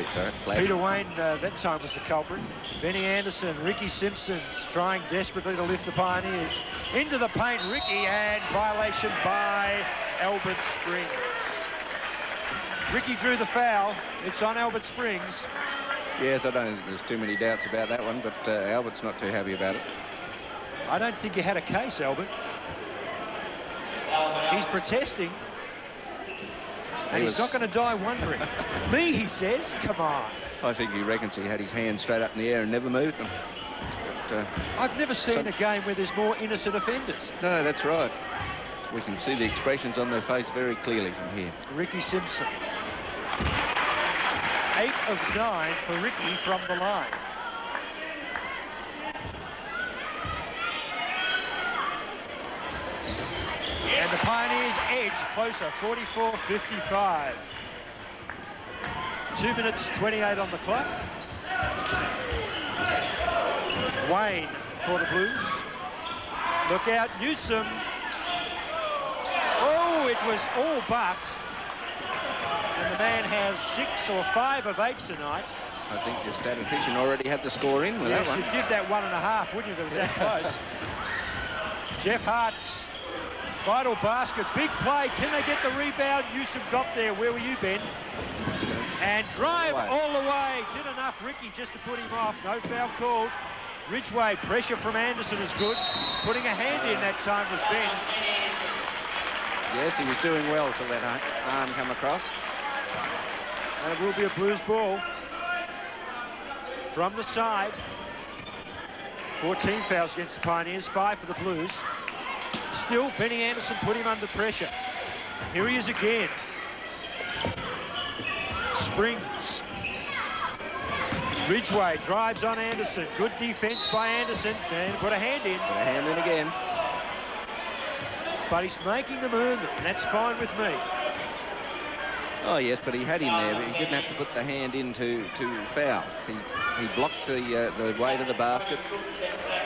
flat. Peter Wayne that time was the culprit. Benny Anderson, Ricky Simpson trying desperately to lift the Pioneers into the paint. Ricky, and violation by Albert Springs. Ricky drew the foul. It's on Albert Springs. Yes, I don't think there's too many doubts about that one, but Albert's not too happy about it. I don't think you had a case, Albert. He's protesting. And he's not going to die wondering. Me, he says, come on. I think he reckons he had his hands straight up in the air and never moved them. But, I've never seen a game where there's more innocent offenders. No, that's right. We can see the expressions on their face very clearly from here. Ricky Simpson. 8 of 9 for Ricky from the line. Pioneers edge closer, 44-55. 2 minutes 28 on the clock. Wayne for the Blues. Look out, Newsom. Oh, it was all but. And the man has 6 or 5 of 8 tonight. I think your statistician already had the score in with that one. Yes, you'd give that 1.5, wouldn't you? That was that close. Jeff Hart's vital basket. Big play. Can they get the rebound? Newsom got there. Where were you, Ben? And drive all the way. Did enough, Ricky, just to put him off. No foul called. Ridgway, pressure from Anderson is good. Putting a hand in that time was Ben. Yes, he was doing well till that arm come across. And it will be a Blues ball. From the side. 14 fouls against the Pioneers, 5 for the Blues. Still, Benny Anderson put him under pressure. Here he is again. Springs. Ridgway drives on Anderson. Good defense by Anderson. And put a hand in. Put a hand in again. But he's making them earn them, and that's fine with me. Oh, yes, but he had him there, but he didn't have to put the hand in to foul. He blocked the way to the basket,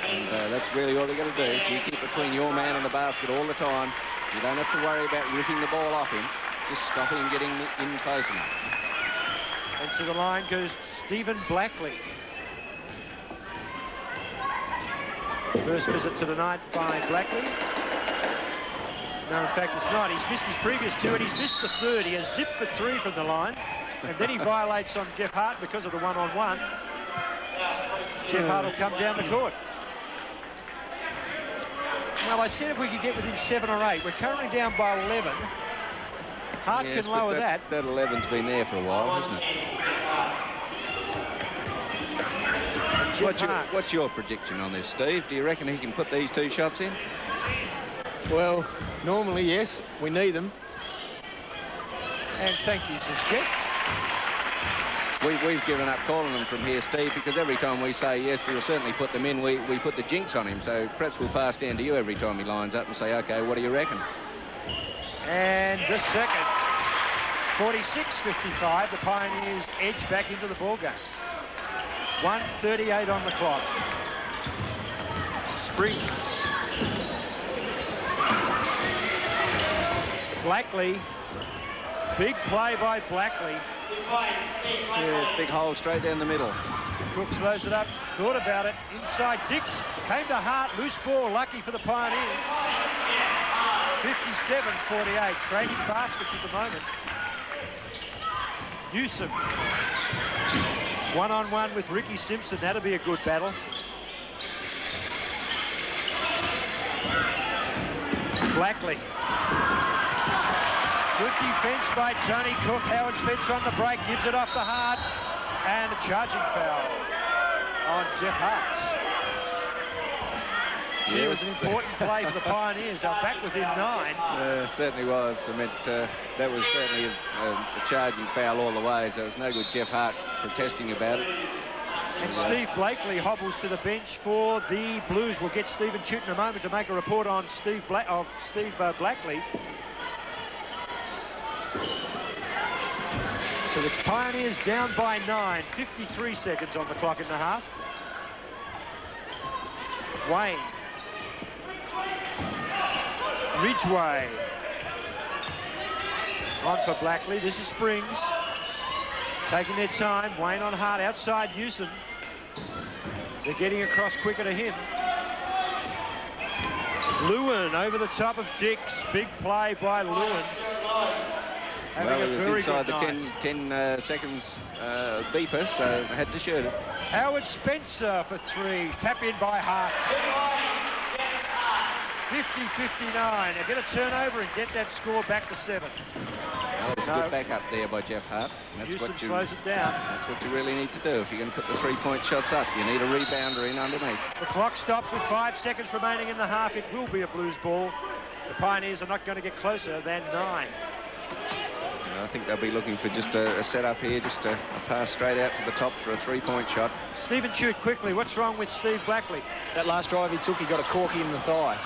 and that's really all they're going to do. If you keep between your man and the basket all the time, you don't have to worry about ripping the ball off him. Just stop him getting in close enough. And to the line goes Stephen Blackley. First visit to the night by Blackley. No, in fact, it's not. He's missed his previous 2, and he's missed the 3rd. He has zipped for 3 from the line, and then he violates on Jeff Hart because of the one-on-one. Jeff Hart will come down the court. Well, I said if we could get within 7 or 8. We're currently down by 11. Hart Yes, can lower that. That 11's been there for a while, hasn't it? What's your prediction on this, Steve? Do you reckon he can put these 2 shots in? Well, normally, yes. We need them. And thank you, says Jeff. We've given up calling them from here, Steve, because every time we say yes, we'll certainly put them in, we put the jinx on him. So perhaps we'll pass down to you every time he lines up and say, OK, what do you reckon? And the second. 46-55. The Pioneers edge back into the ballgame. 1:38 on the clock. Springs. Blackley. Big play by Blackley. Yes, big hole straight down the middle. Cook slows it up, thought about it. Inside Dix, came to Hart, loose ball, lucky for the Pioneers. 57-48, trading baskets at the moment. Newsom. One-on-one with Ricky Simpson, that'll be a good battle. Blackley. Good defense by Tony Cook. Howard Spencer on the break, gives it off the Hart. And a charging foul on Jeff Hart. Gee, it was an important play for the Pioneers. They're back within 9. Certainly was. I meant that was certainly a charging foul all the way, so it was no good Jeff Hart protesting about it. And Steve Blakely hobbles to the bench for the Blues. We'll get Stephen Chute in a moment to make a report on Steve Blackley. So the Pioneers down by 9, 53 seconds on the clock in the half. Wayne. Ridgway. On for Blackley. This is Springs. Taking their time. Wayne on Hart outside Newsom. They're getting across quicker to him. Lewin over the top of Dix. Big play by Lewin. Well, he was inside the 10 seconds beeper, so had to shoot it. Howard Spencer for 3. Tap in by Hart. 50-59. They're going to turn over and get that score back to 7. Well, it's a good backup there by Jeff Hart. Newsom slows it down. That's what you really need to do. If you're going to put the 3-point shots up, you need a rebounder in underneath. The clock stops with 5 seconds remaining in the half. It will be a Blues ball. The Pioneers are not going to get closer than 9. I think they'll be looking for just a setup here, just a pass straight out to the top for a 3-point shot. Stephen Chute, quickly, what's wrong with Steve Blackley? That last drive he took, he got a corky in the thigh.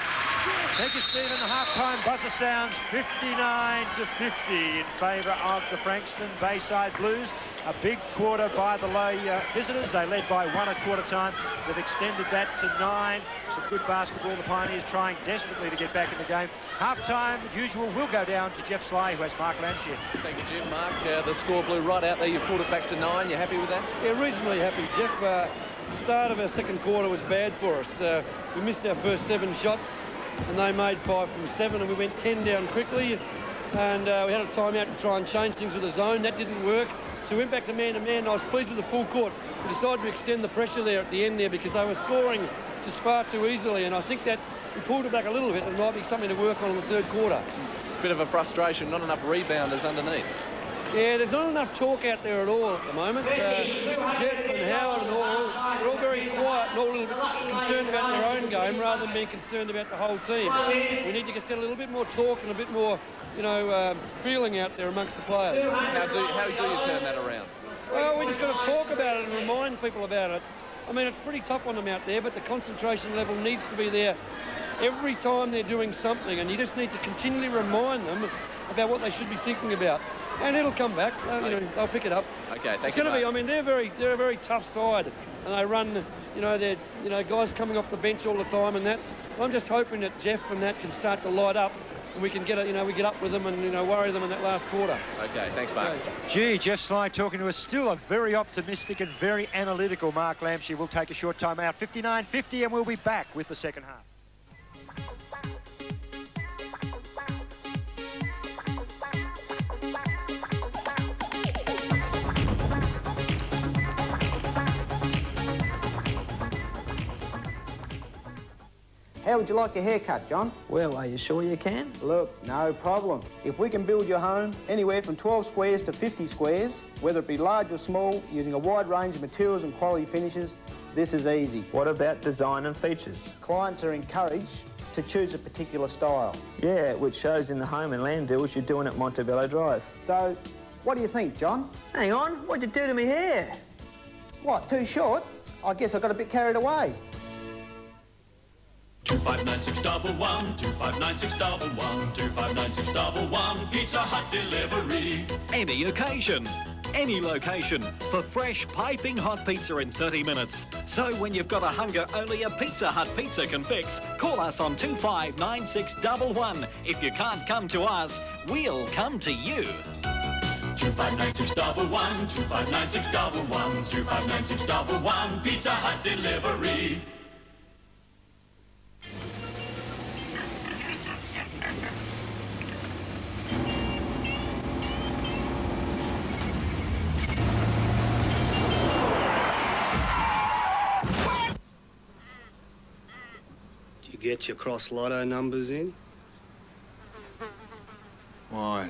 Thank you, Stephen. The half-time buzzer sounds 59-50 in favour of the Frankston Bayside Blues. A big quarter by the low visitors. They led by 1 at quarter time. They've extended that to 9. Some good basketball. The Pioneers trying desperately to get back in the game. Half-time, usual, will go down to Jeff Sly, who has Mark Lampshire. Thank you, Jim. Mark, the score blew right out there. You pulled it back to 9. You happy with that? Yeah, reasonably happy, Jeff. The start of our second quarter was bad for us. We missed our first 7 shots, and they made 5 from 7, and we went 10 down quickly. And we had a timeout to try and change things with the zone. That didn't work. So we went back to man-to-man, and I was pleased with the full court. We decided to extend the pressure there at the end there because they were scoring just far too easily, and I think that we pulled it back a little bit, and it might be something to work on in the third quarter. Bit of a frustration, not enough rebounders underneath. Yeah, there's not enough talk out there at all at the moment. Jeff and Howard and we're all very quiet and all a little bit concerned about their own game rather than being concerned about the whole team. We need to just get a little bit more talk and a bit more, feeling out there amongst the players. How do you turn that around? Well, we just got to talk about it and remind people about it. It's pretty tough on them out there, but the concentration level needs to be there every time they're doing something, and you just need to continually remind them about what they should be thinking about. And it'll come back. They'll pick it up. Okay, thank it's you. Going to be. They're a very tough side, and they run. They're guys coming off the bench all the time, and that. I'm just hoping that Jeff and that can start to light up, and we can get we get up with them and worry them in that last quarter. Okay, thanks, Mark. Gee, Jeff Sly talking to us. Still a very optimistic and very analytical Mark Lampshire. We'll take a short time out. 59-50, and we'll be back with the second half. How would you like your haircut, John? Well, are you sure you can? Look, no problem. If we can build your home anywhere from 12 squares to 50 squares, whether it be large or small, using a wide range of materials and quality finishes, this is easy. What about design and features? Clients are encouraged to choose a particular style. Yeah, which shows in the home and land deals you're doing at Montebello Drive. So, what do you think, John? Hang on, what'd you do to me hair? What, too short? I guess I got a bit carried away. 259611, 259611, 259611, Pizza Hut delivery. Any occasion, any location, for fresh piping hot pizza in 30 minutes. So when you've got a hunger only a Pizza Hut pizza can fix, call us on 259611. If you can't come to us, we'll come to you. 259611, 259611, 259611, Pizza Hut delivery. Get your cross lotto numbers in? Why?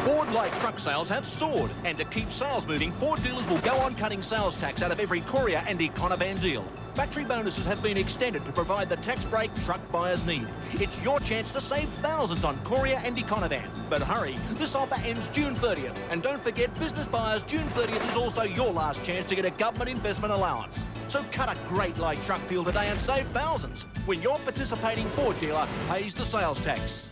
Ford-like truck sales have soared, and to keep sales moving, Ford dealers will go on cutting sales tax out of every courier and econovan deal. Battery bonuses have been extended to provide the tax break truck buyers need. It's your chance to save thousands on courier and econovan. But hurry, this offer ends June 30th. And don't forget, business buyers, June 30th is also your last chance to get a government investment allowance. So cut a great light truck deal today and save thousands when your participating Ford dealer pays the sales tax.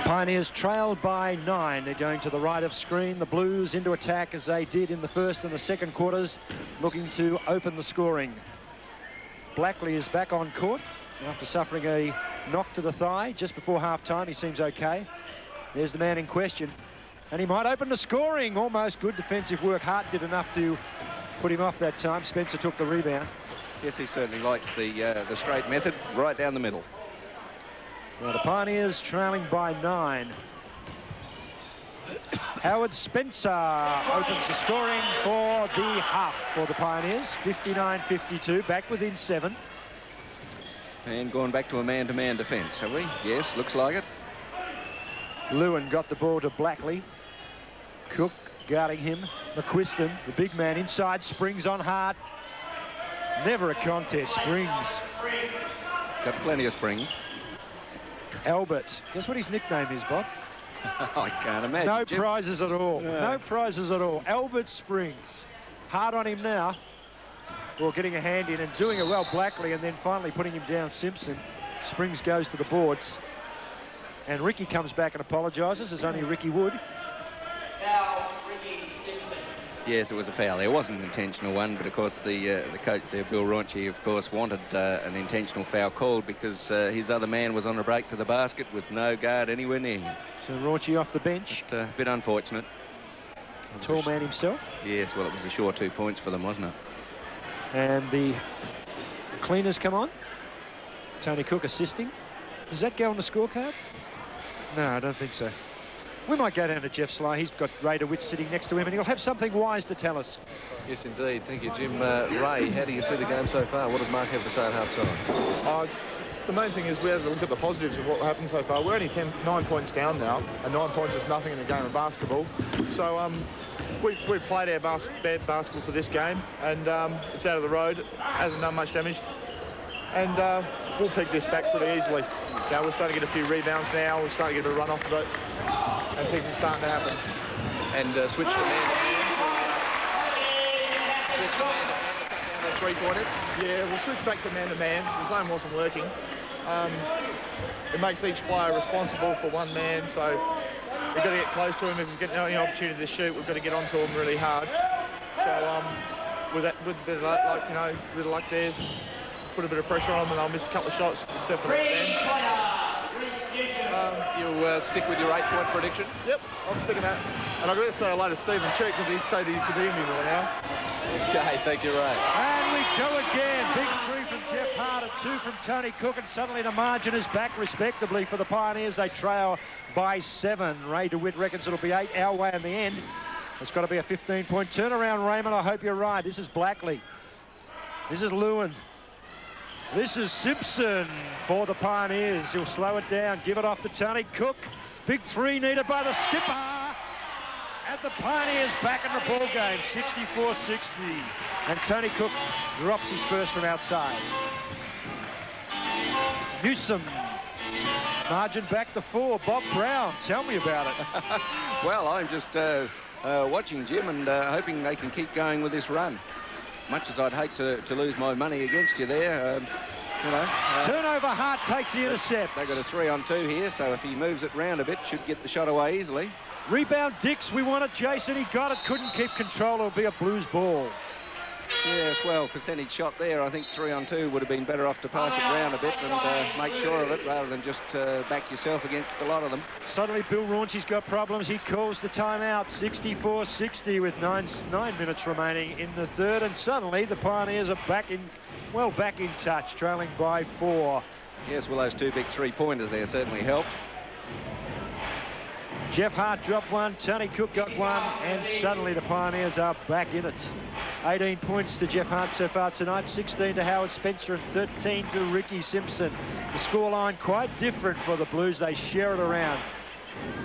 Pioneers trailed by 9. They're going to the right of screen. The Blues into attack as they did in the first and the second quarters, looking to open the scoring. Blackley is back on court after suffering a knock to the thigh just before half-time. He seems okay. There's the man in question. And he might open the scoring. Almost good defensive work. Hart did enough to put him off that time. Spencer took the rebound. Yes, he certainly likes the straight method, right down the middle. Now the Pioneers trailing by 9. Howard Spencer opens the scoring for the half for the Pioneers. 59-52, back within 7. And going back to a man-to-man defence, have we? Yes, looks like it. Lewin got the ball to Blackley. Cook guarding him. McQuiston, the big man inside, Springs on Hart. Never a contest, Springs. Got plenty of spring. Albert, guess what his nickname is, Bob? I can't imagine. No Jim. prizes at all. No. No prizes at all. Albert Springs. Hard on him now. Well, getting a hand in and doing it well, Blackley, and then finally putting him down, Simpson. Springs goes to the boards. And Ricky comes back and apologises, as only Ricky would. Foul, Ricky Simpson. Yes, it was a foul. There wasn't an intentional one, but of course the coach there, Bill Raunchy, of course, wanted an intentional foul called because his other man was on a break to the basket with no guard anywhere near him. So Raunchy off the bench. But, a bit unfortunate. Tall man himself. Yes, well, it was a sure 2 points for them, wasn't it? And the cleaners come on. Tony Cook assisting. Does that go on the scorecard? No, I don't think so. We might go down to Jeff Sly. He's got Ray DeWitt sitting next to him, and he'll have something wise to tell us. Yes, indeed. Thank you, Jim. Ray, how do you see the game so far? What does Mark have to say at half-time? The main thing is we have to look at the positives of what happened so far. We're only 9 points down now, and 9 points is nothing in a game of basketball. So we've played our bad basketball for this game, and it's out of the road, hasn't done much damage, and we'll pick this back pretty easily. Now we're starting to get a few rebounds now. We're starting to get a run off of it, and things are starting to happen. And switch to man-to-man. Switch to man-to-man to cut down the three-pointers. Yeah, we'll switch back to man-to-man. The zone wasn't working. It makes each player responsible for one man, so we've got to get close to him. If he's getting any opportunity to shoot, we've got to get onto him really hard. So with a bit of luck, like, you know, a bit of luck there, put a bit of pressure on them, and they'll miss a couple of shots, except for that. You stick with your 8-point prediction? Yep, I'm sticking that. And I've got to say hello to Stephen Cheek because he's so he could hear me more now. Okay, thank you, Ray. And we go again. Big 3 from Jeff Hart, a 2 from Tony Cook, and suddenly the margin is back respectably for the Pioneers. They trail by 7. Ray DeWitt reckons it'll be 8 our way in the end. It's got to be a 15-point turnaround, Raymond. I hope you're right. This is Blackley. This is Lewin. This is Simpson for the Pioneers. He'll slow it down, give it off to Tony Cook. Big 3 needed by the skipper. And the Pioneers back in the ball game, 64-60. And Tony Cook drops his first from outside. Newsom, margin back to 4. Bob Brown, tell me about it. Well, I'm just watching, Jim, and hoping they can keep going with this run. Much as I'd hate to lose my money against you there, you know. Turnover, Hart takes the intercept. They've got a 3-on-2 here, so if he moves it round a bit, should get the shot away easily. Rebound, Dix, we want it. Jason, he got it, couldn't keep control. It'll be a Blues ball. Yes, well, percentage shot there. I think 3-on-2 would have been better off to pass it round a bit and make sure of it rather than just back yourself against a lot of them. Suddenly, Bill Raunchy's got problems. He calls the timeout. 64-60 with 9 minutes remaining in the third. And suddenly, the Pioneers are back in touch, trailing by 4. Yes, well, those 2 big 3-pointers there certainly helped. Jeff Hart dropped 1, Tony Cook got 1, and suddenly the Pioneers are back in it. 18 points to Jeff Hart so far tonight, 16 to Howard Spencer and 13 to Ricky Simpson. The scoreline quite different for the Blues. They share it around.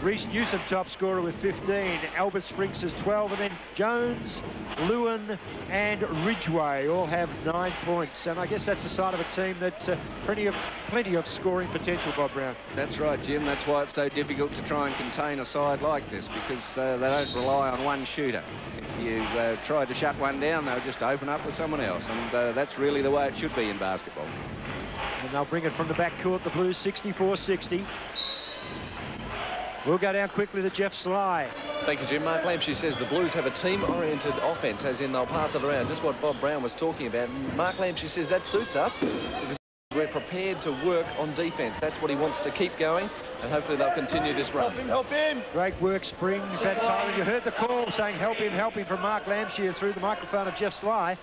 Reece Newsom top scorer with 15. Albert Springs has 12, and then Jones, Lewin and Ridgway all have 9 points. And I guess that's a sign of a team that's plenty of scoring potential, Bob Brown. That's right, Jim. That's why it's so difficult to try and contain a side like this, because they don't rely on one shooter. If you try to shut one down, they'll just open up with someone else, and that's really the way it should be in basketball. And they'll bring it from the back court, the Blues 64-60. We'll go down quickly to Jeff Sly. Thank you, Jim. Mark Lampshire says the Blues have a team-oriented offense, as in they'll pass it around, just what Bob Brown was talking about. Mark Lampshire says that suits us because we're prepared to work on defence. That's what he wants to keep going, and hopefully they'll continue this run. Help him! Great work, Springs, that time. And you heard the call saying help him from Mark Lampshire through the microphone of Jeff Sly.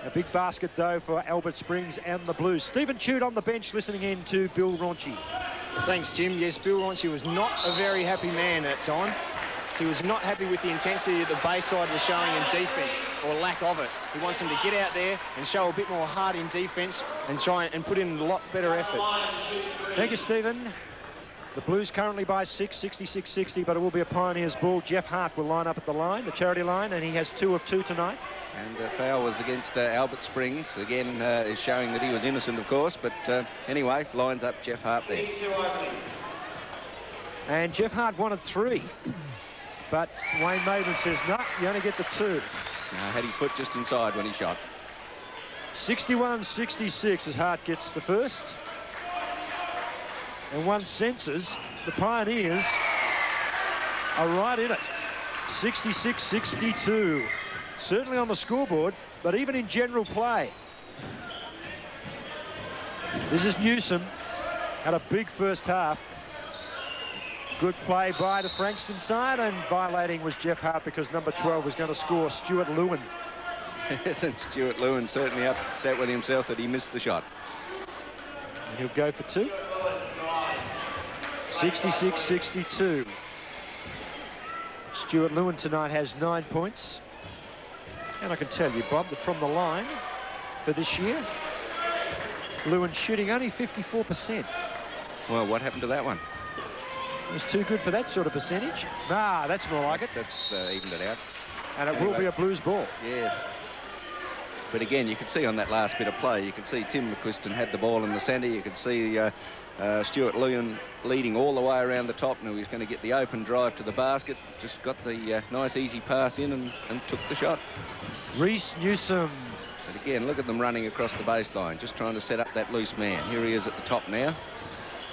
A big basket, though, for Albert Springs and the Blues. Stephen Chute on the bench listening in to Bill Raunchy. Thanks, Jim. Yes, Bill Raunchy was not a very happy man at time. He was not happy with the intensity that the Bayside was showing in defence, or lack of it. He wants them to get out there and show a bit more heart in defence and try and put in a lot better effort. Thank you, Stephen. The Blues currently by 6, 66-60, but it will be a Pioneers ball. Jeff Hart will line up at the line, the charity line, and he has 2 of 2 tonight. And the foul was against Albert Springs. Again, is showing that he was innocent, of course, but anyway, lines up Jeff Hart there. And Jeff Hart wanted 3. But Wayne Maiden says, no, you only get the 2. No, had his foot just inside when he shot. 61-66 as Hart gets the first. And one senses the Pioneers are right in it. 66-62. Certainly on the scoreboard, but even in general play. This is Newsom. Had a big first half. Good play by the Frankston side, and violating was Jeff Hart because number 12 was going to score, Stuart Lewin. Yes, and Stuart Lewin certainly upset with himself that he missed the shot. And he'll go for 2. 66-62. Stuart Lewin tonight has 9 points. And I can tell you, Bob, that from the line for this year, Lewin shooting only 54%. Well, what happened to that one? It was too good for that sort of percentage. Nah, that's more like it. That's evened it out. And it will be a Blues ball. Yes. But again, you can see on that last bit of play, you can see Tim McQuiston had the ball in the centre. You can see Stuart Lewin leading all the way around the top. Now he's going to get the open drive to the basket. Just got the nice, easy pass in and took the shot. Reece Newsom. But again, look at them running across the baseline, just trying to set up that loose man. Here he is at the top now.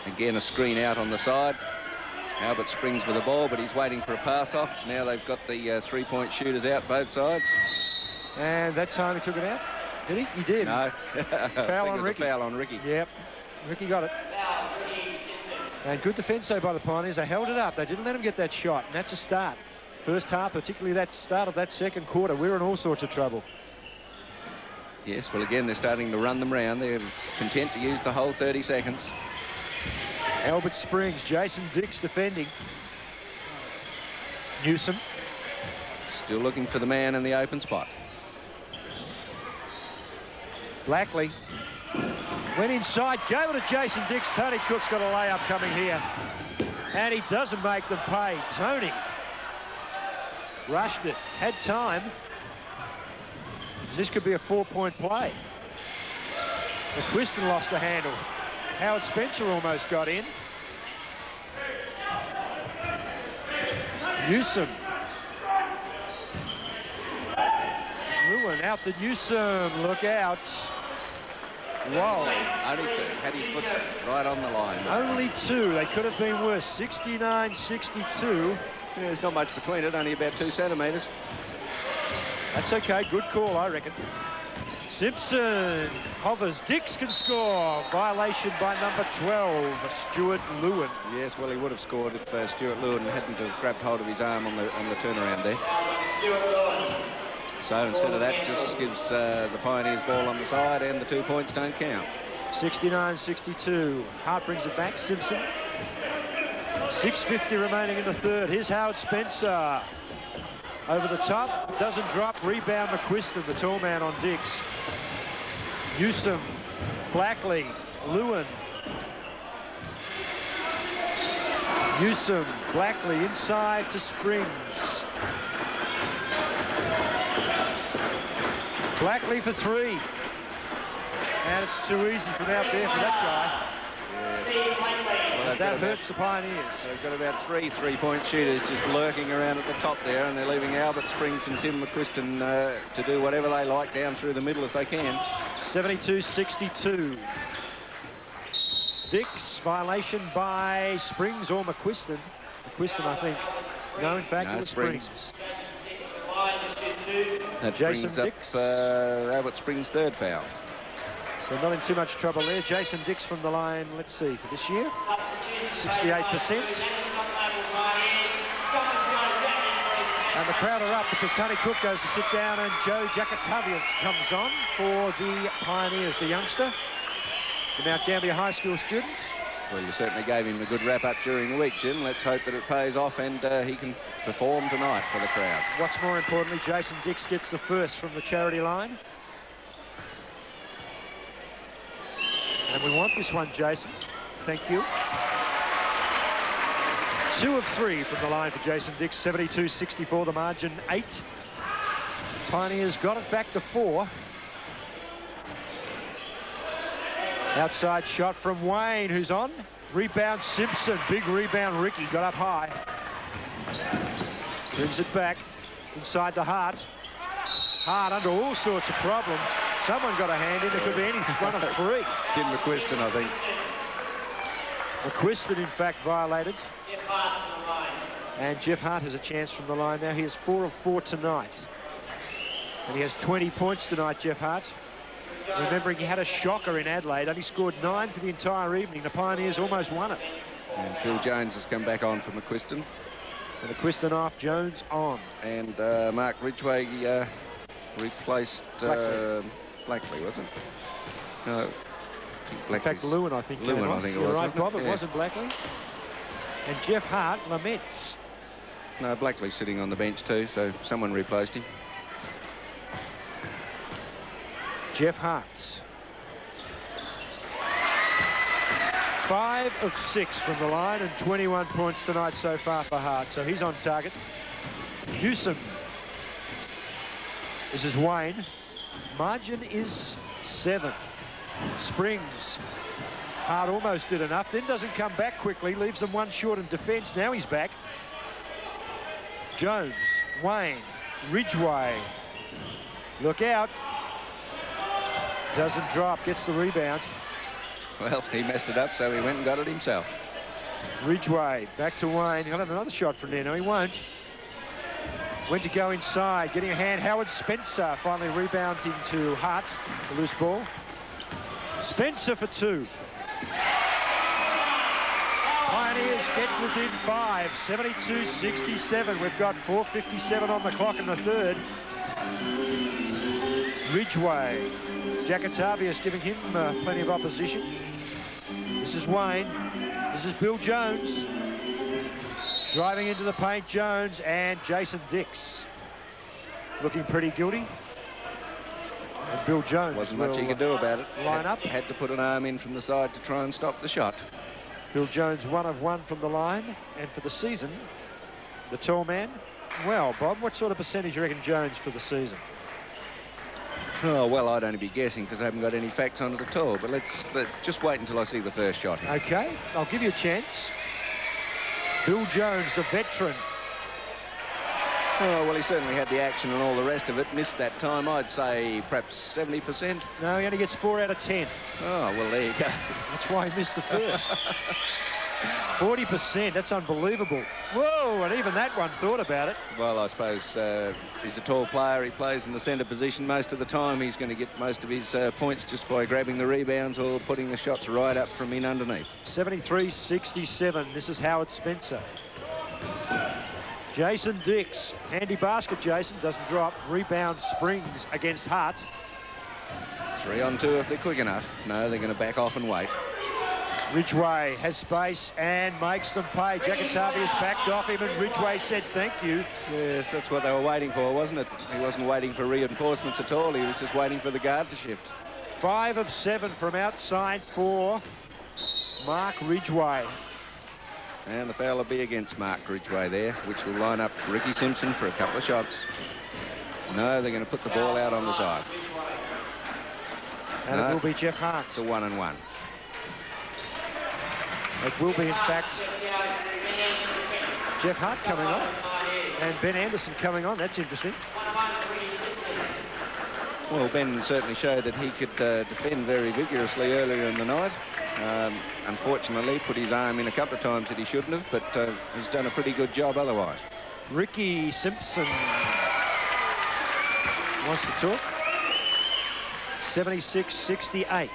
Again, a screen out on the side. Albert Springs with the ball, but he's waiting for a pass off. Now they've got the three-point shooters out both sides. And that time he took it out. Did he? He did. No. Foul on Ricky. Foul on Ricky. Yep. Ricky got it. And good defence, though, by the Pioneers. They held it up. They didn't let him get that shot. And that's a start. First half, particularly that start of that second quarter, we're in all sorts of trouble. Yes, well, again, they're starting to run them round. They're content to use the whole 30 seconds. Albert Springs, Jason Dix defending. Newsom. Still looking for the man in the open spot. Blackley went inside, gave it to Jason Dix. Tony Cook's got a layup coming here. And he doesn't make them pay. Tony rushed it, had time. This could be a 4-point play. McQuiston lost the handle. Howard Spencer almost got in. Newsom. Lewin out to Newsom. Look out. Whoa. Only 2. Had his foot right on the line. Only 2. They could have been worse. 69-62. Yeah, there's not much between it. Only about 2 centimetres. That's okay. Good call, I reckon. Simpson hovers. Dix can score. Violation by number 12, Stuart Lewin. Yes, well, he would have scored if Stuart Lewin hadn't have grabbed hold of his arm on the turnaround there. So instead of that, just gives the Pioneers ball on the side, and the 2 points don't count. 69-62. Hart brings it back. Simpson. 6:50 remaining in the third. Here's Howard Spencer. Over the top, doesn't drop, rebound McQuiston, the tall man on Dix. Newsom, Blackley, Lewin. Newsom, Blackley inside to Springs. Blackley for 3. And it's too easy from out there for that guy. Well, that hurts the Pioneers. They've got about 3 three-point shooters just lurking around at the top there, and they're leaving Albert Springs and Tim McQuiston to do whatever they like down through the middle if they can. 72-62. Dix, violation by Springs or McQuiston. McQuiston, I think. No, in fact, it was Springs. That Jason brings Dix. up Albert Springs' third foul. So not in too much trouble there. Jason Dix from the line, let's see, for this year, 68%. And the crowd are up because Tony Cook goes to sit down and Joe Jacatavius comes on for the Pioneers, the youngster, the Mount Gambier High School students. Well, you certainly gave him a good wrap-up during the week, Jim. Let's hope that it pays off and he can perform tonight for the crowd. What's more importantly, Jason Dix gets the first from the charity line. And we want this one, Jason. Thank you. 2 of 3 from the line for Jason Dix, 72-64, the margin 8. Pioneers got it back to 4. Outside shot from Wayne, who's on. Rebound Simpson, big rebound. Ricky got up high. Brings it back inside the Hart. Hart under all sorts of problems. Someone got a hand in. It could be any one of 3. Tim McQuiston, I think. McQuiston, in fact, violated. And Jeff Hart has a chance from the line now. He has 4 of 4 tonight. And he has 20 points tonight, Jeff Hart. Remembering he had a shocker in Adelaide, only scored 9 for the entire evening. The Pioneers almost won it. And Bill Jones has come back on for McQuiston. So McQuiston off, Jones on. And Mark Ridgway replaced Blackley, wasn't it? No, I think in fact, Lewin, I think. Lewin, I think it was. You're right, Bob, it wasn't Blackley. And Jeff Hart laments. No, Blackley's sitting on the bench too, so someone replaced him. Jeff Hart. 5 of 6 from the line and 21 points tonight so far for Hart. So he's on target. Newsom. This is Wayne. Margin is 7. Springs. Hart almost did enough, then doesn't come back quickly, leaves them 1 short in defence. Now he's back. Jones, Wayne, Ridgway. Look out. Doesn't drop, gets the rebound. Well, he messed it up, so he went and got it himself. Ridgway, back to Wayne. He'll have another shot from there. No, he won't. Went to go inside, getting a hand. Howard Spencer finally rebounding to Hart, the loose ball. Spencer for 2. Pioneers get within 5, 72-67. We've got 4:57 on the clock in the third. Ridgway. Jacatavius giving him plenty of opposition. This is Wayne. This is Bill Jones. Driving into the paint, Jones and Jason Dix. Looking pretty guilty. And Bill Jones wasn't much he could do about it. Line up. Had to put an arm in from the side to try and stop the shot. Bill Jones 1 of 1 from the line. And for the season, the tall man. Well, Bob, what sort of percentage you reckon Jones for the season? Oh, well, I'd only be guessing because I haven't got any facts on it at all. But let's just wait until I see the first shot. Okay, I'll give you a chance. Bill Jones, the veteran. Oh, well, he certainly had the action and all the rest of it. Missed that time, I'd say perhaps 70%. No, he only gets 4 out of 10. Oh, well, there you go. That's why he missed the first. 40%, that's unbelievable. Whoa, and even that one thought about it. Well, I suppose he's a tall player. He plays in the centre position most of the time. He's going to get most of his points just by grabbing the rebounds or putting the shots right up from in underneath. 73-67. This is Howard Spencer. Jason Dix. Handy basket, Jason. Doesn't drop. Rebound Springs against Hart. 3 on 2 if they're quick enough. No, they're going to back off and wait. Ridgway has space and makes them pay. Jacatavius backed off him and Ridgway said thank you. Yes, that's what they were waiting for, wasn't it? He wasn't waiting for reinforcements at all. He was just waiting for the guard to shift. 5 of 7 from outside for Mark Ridgway. And the foul will be against Mark Ridgway there, which will line up Ricky Simpson for a couple of shots. No, they're going to put the ball out on the side. And no, it will be Jeff Hart. It's a 1-and-1. It will be, in fact, Jeff Hart coming off and Ben Anderson coming on. That's interesting. Well, Ben certainly showed that he could defend very vigorously earlier in the night. Unfortunately, put his arm in a couple of times that he shouldn't have, but he's done a pretty good job otherwise. Ricky Simpson wants to talk. 76-68.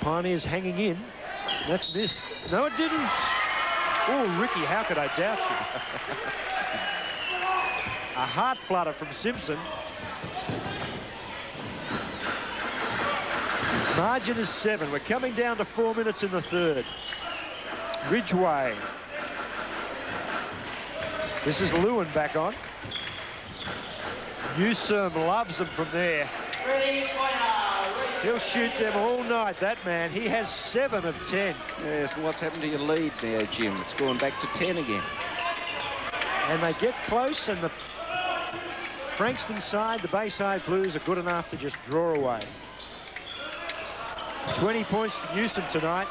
Pioneers hanging in. That's missed. No, it didn't. Oh, Ricky, how could I doubt you? A heart flutter from Simpson. Margin is 7. We're coming down to 4 minutes in the third. Ridgway. This is Lewin back on. Newsom loves them from there. He'll shoot them all night, that man. He has 7 of 10. Yes, and what's happened to your lead now, Jim? It's gone back to 10 again. And they get close, and the Frankston side, the Bayside Blues, are good enough to just draw away. 20 points to Newsom tonight.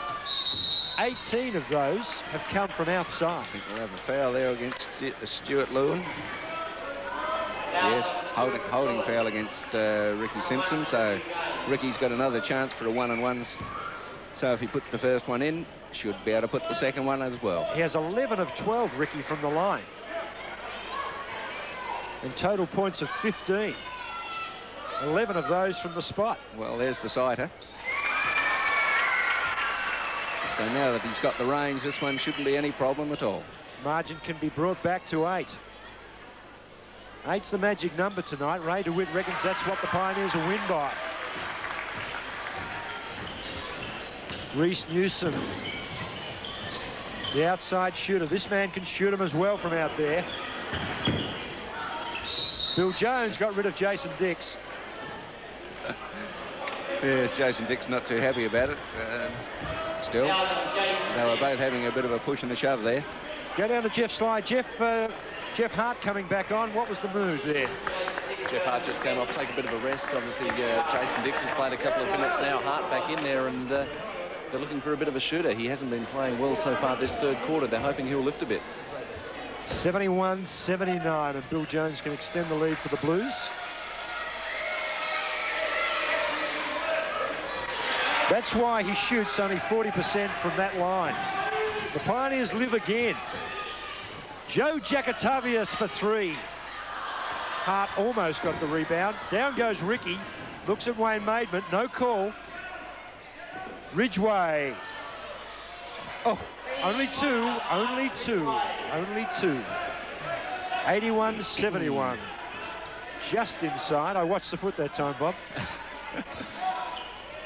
18 of those have come from outside. I think we'll have a foul there against Stuart Lewin. Yes, holding foul against Ricky Simpson, so Ricky's got another chance for a 1-on-1s. So if he puts the first one in, should be able to put the second one as well. He has 11 of 12, Ricky, from the line. And total points of 15. 11 of those from the spot. Well, there's the sighter. So now that he's got the range, this one shouldn't be any problem at all. Margin can be brought back to 8. 8's the magic number tonight. Ray DeWitt reckons that's what the Pioneers will win by. Reece Newsom, the outside shooter. This man can shoot him as well from out there. Bill Jones got rid of Jason Dix. Yes, Jason Dix not too happy about it. Still, they were both having a bit of a push and a shove there. Go down to Jeff Slide. Jeff Hart coming back on. What was the move there? Jeff Hart just came off, take a bit of a rest. Obviously, Jason Dix has played a couple of minutes now. Hart back in there, and they're looking for a bit of a shooter. He hasn't been playing well so far this third quarter. They're hoping he'll lift a bit. 71-79, and Bill Jones can extend the lead for the Blues. That's why he shoots only 40% from that line. The Pioneers live again. Joe Jacatavius for 3. Hart almost got the rebound. Down goes Ricky. Looks at Wayne Maidment. No call. Ridgway. Oh, only 2. Only 2. Only 2. 81-71. Just inside. I watched the foot that time, Bob.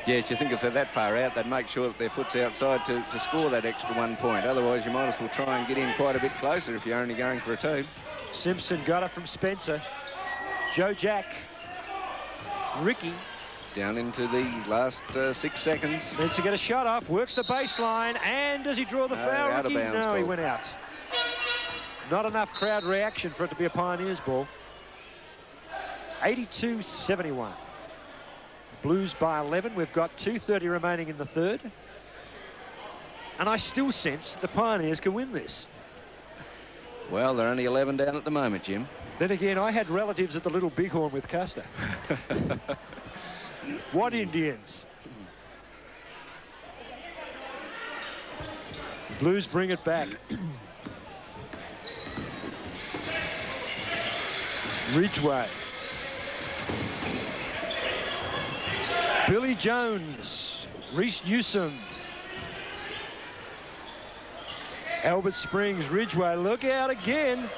Yes, you think if they're that far out, they'd make sure that their foot's outside to score that extra 1 point. Otherwise, you might as well try and get in quite a bit closer if you're only going for a 2. Simpson got it from Spencer. Joe Jack. Ricky. Down into the last 6 seconds. Needs to get a shot off. Works the baseline. And does he draw the foul, out Ricky? of bounds No, he ball. went out. Not enough crowd reaction for it to be a Pioneers ball. 82-71. Blues by 11. We've got 2:30 remaining in the third. And I still sense the Pioneers can win this. Well, they're only 11 down at the moment, Jim. Then again, I had relatives at the Little Bighorn with Custer. What Indians? Blues bring it back. Ridgway. Billy Jones, Reece Newsom. Albert Springs, Ridgway, look out again.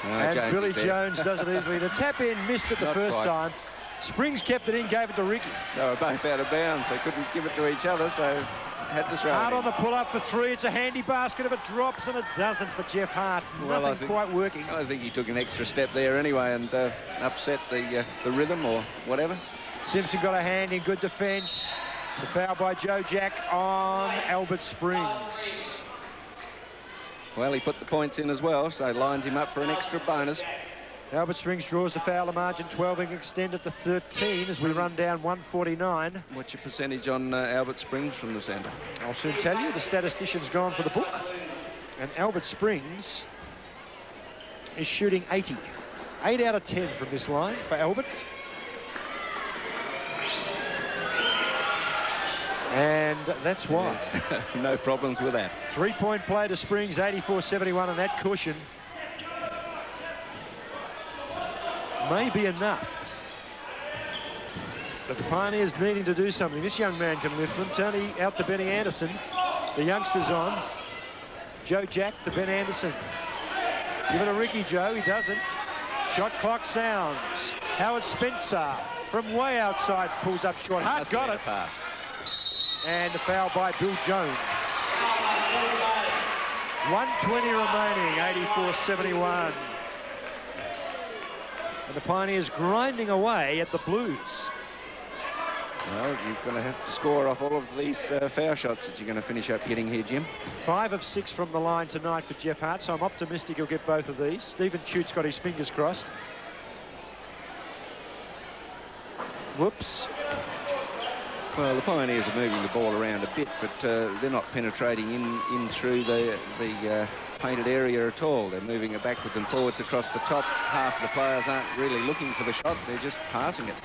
And Jones Billy Jones does it easily. The tap in missed it the Not first quite. time. Springs kept it in, gave it to Ricky. They were both out of bounds. They couldn't give it to each other, so had to throw Hart it on the pull-up for 3. It's a handy basket if it drops, and it doesn't for Jeff Hart. Well, Nothing quite working. I think he took an extra step there anyway and upset the rhythm or whatever. Simpson got a hand in, good defence. The foul by Joe Jack on Albert Springs. Well, he put the points in as well, so lines him up for an extra bonus. Albert Springs draws the foul. The margin 12 and extended to 13 as we run down 149. What's your percentage on Albert Springs from the centre? I'll soon tell you. The statistician's gone for the book. And Albert Springs is shooting 80. 8 out of 10 from this line for Albert. And that's why. No problems with that. 3-point play to Springs, 84-71, and that cushion may be enough. But the Pioneers needing to do something. This young man can lift them. Tony out to Benny Anderson. The youngster's on. Joe Jack to Ben Anderson. Give it to Ricky, Joe. He doesn't. Shot clock sounds. Howard Spencer from way outside pulls up short. Hart got it. And the foul by Bill Jones. 1:20 remaining, 84-71. And the Pioneers grinding away at the Blues. Well, you're going to have to score off all of these foul shots that you're going to finish up getting here, Jim. 5 of 6 from the line tonight for Jeff Hart, so I'm optimistic he'll get both of these. Stephen Tute's got his fingers crossed. Whoops. Well, the Pioneers are moving the ball around a bit, but they're not penetrating in through the painted area at all. They're moving it backwards and forwards across the top. Half the players aren't really looking for the shot, they're just passing it.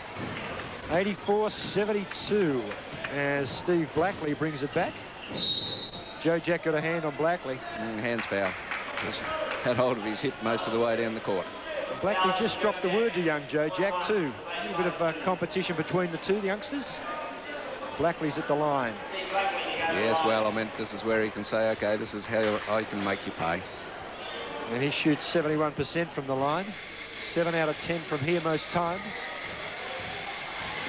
84-72 as Steve Blackley brings it back. Joe Jack got a hand on Blackley. Hands foul. Just had hold of his hip most of the way down the court. Blackley just dropped the word to young Joe Jack too. A little bit of competition between the two, the youngsters. Blackley's at the line. Yes, well, I meant this is where he can say, OK, this is how I can make you pay. And he shoots 71% from the line. 7 out of 10 from here most times.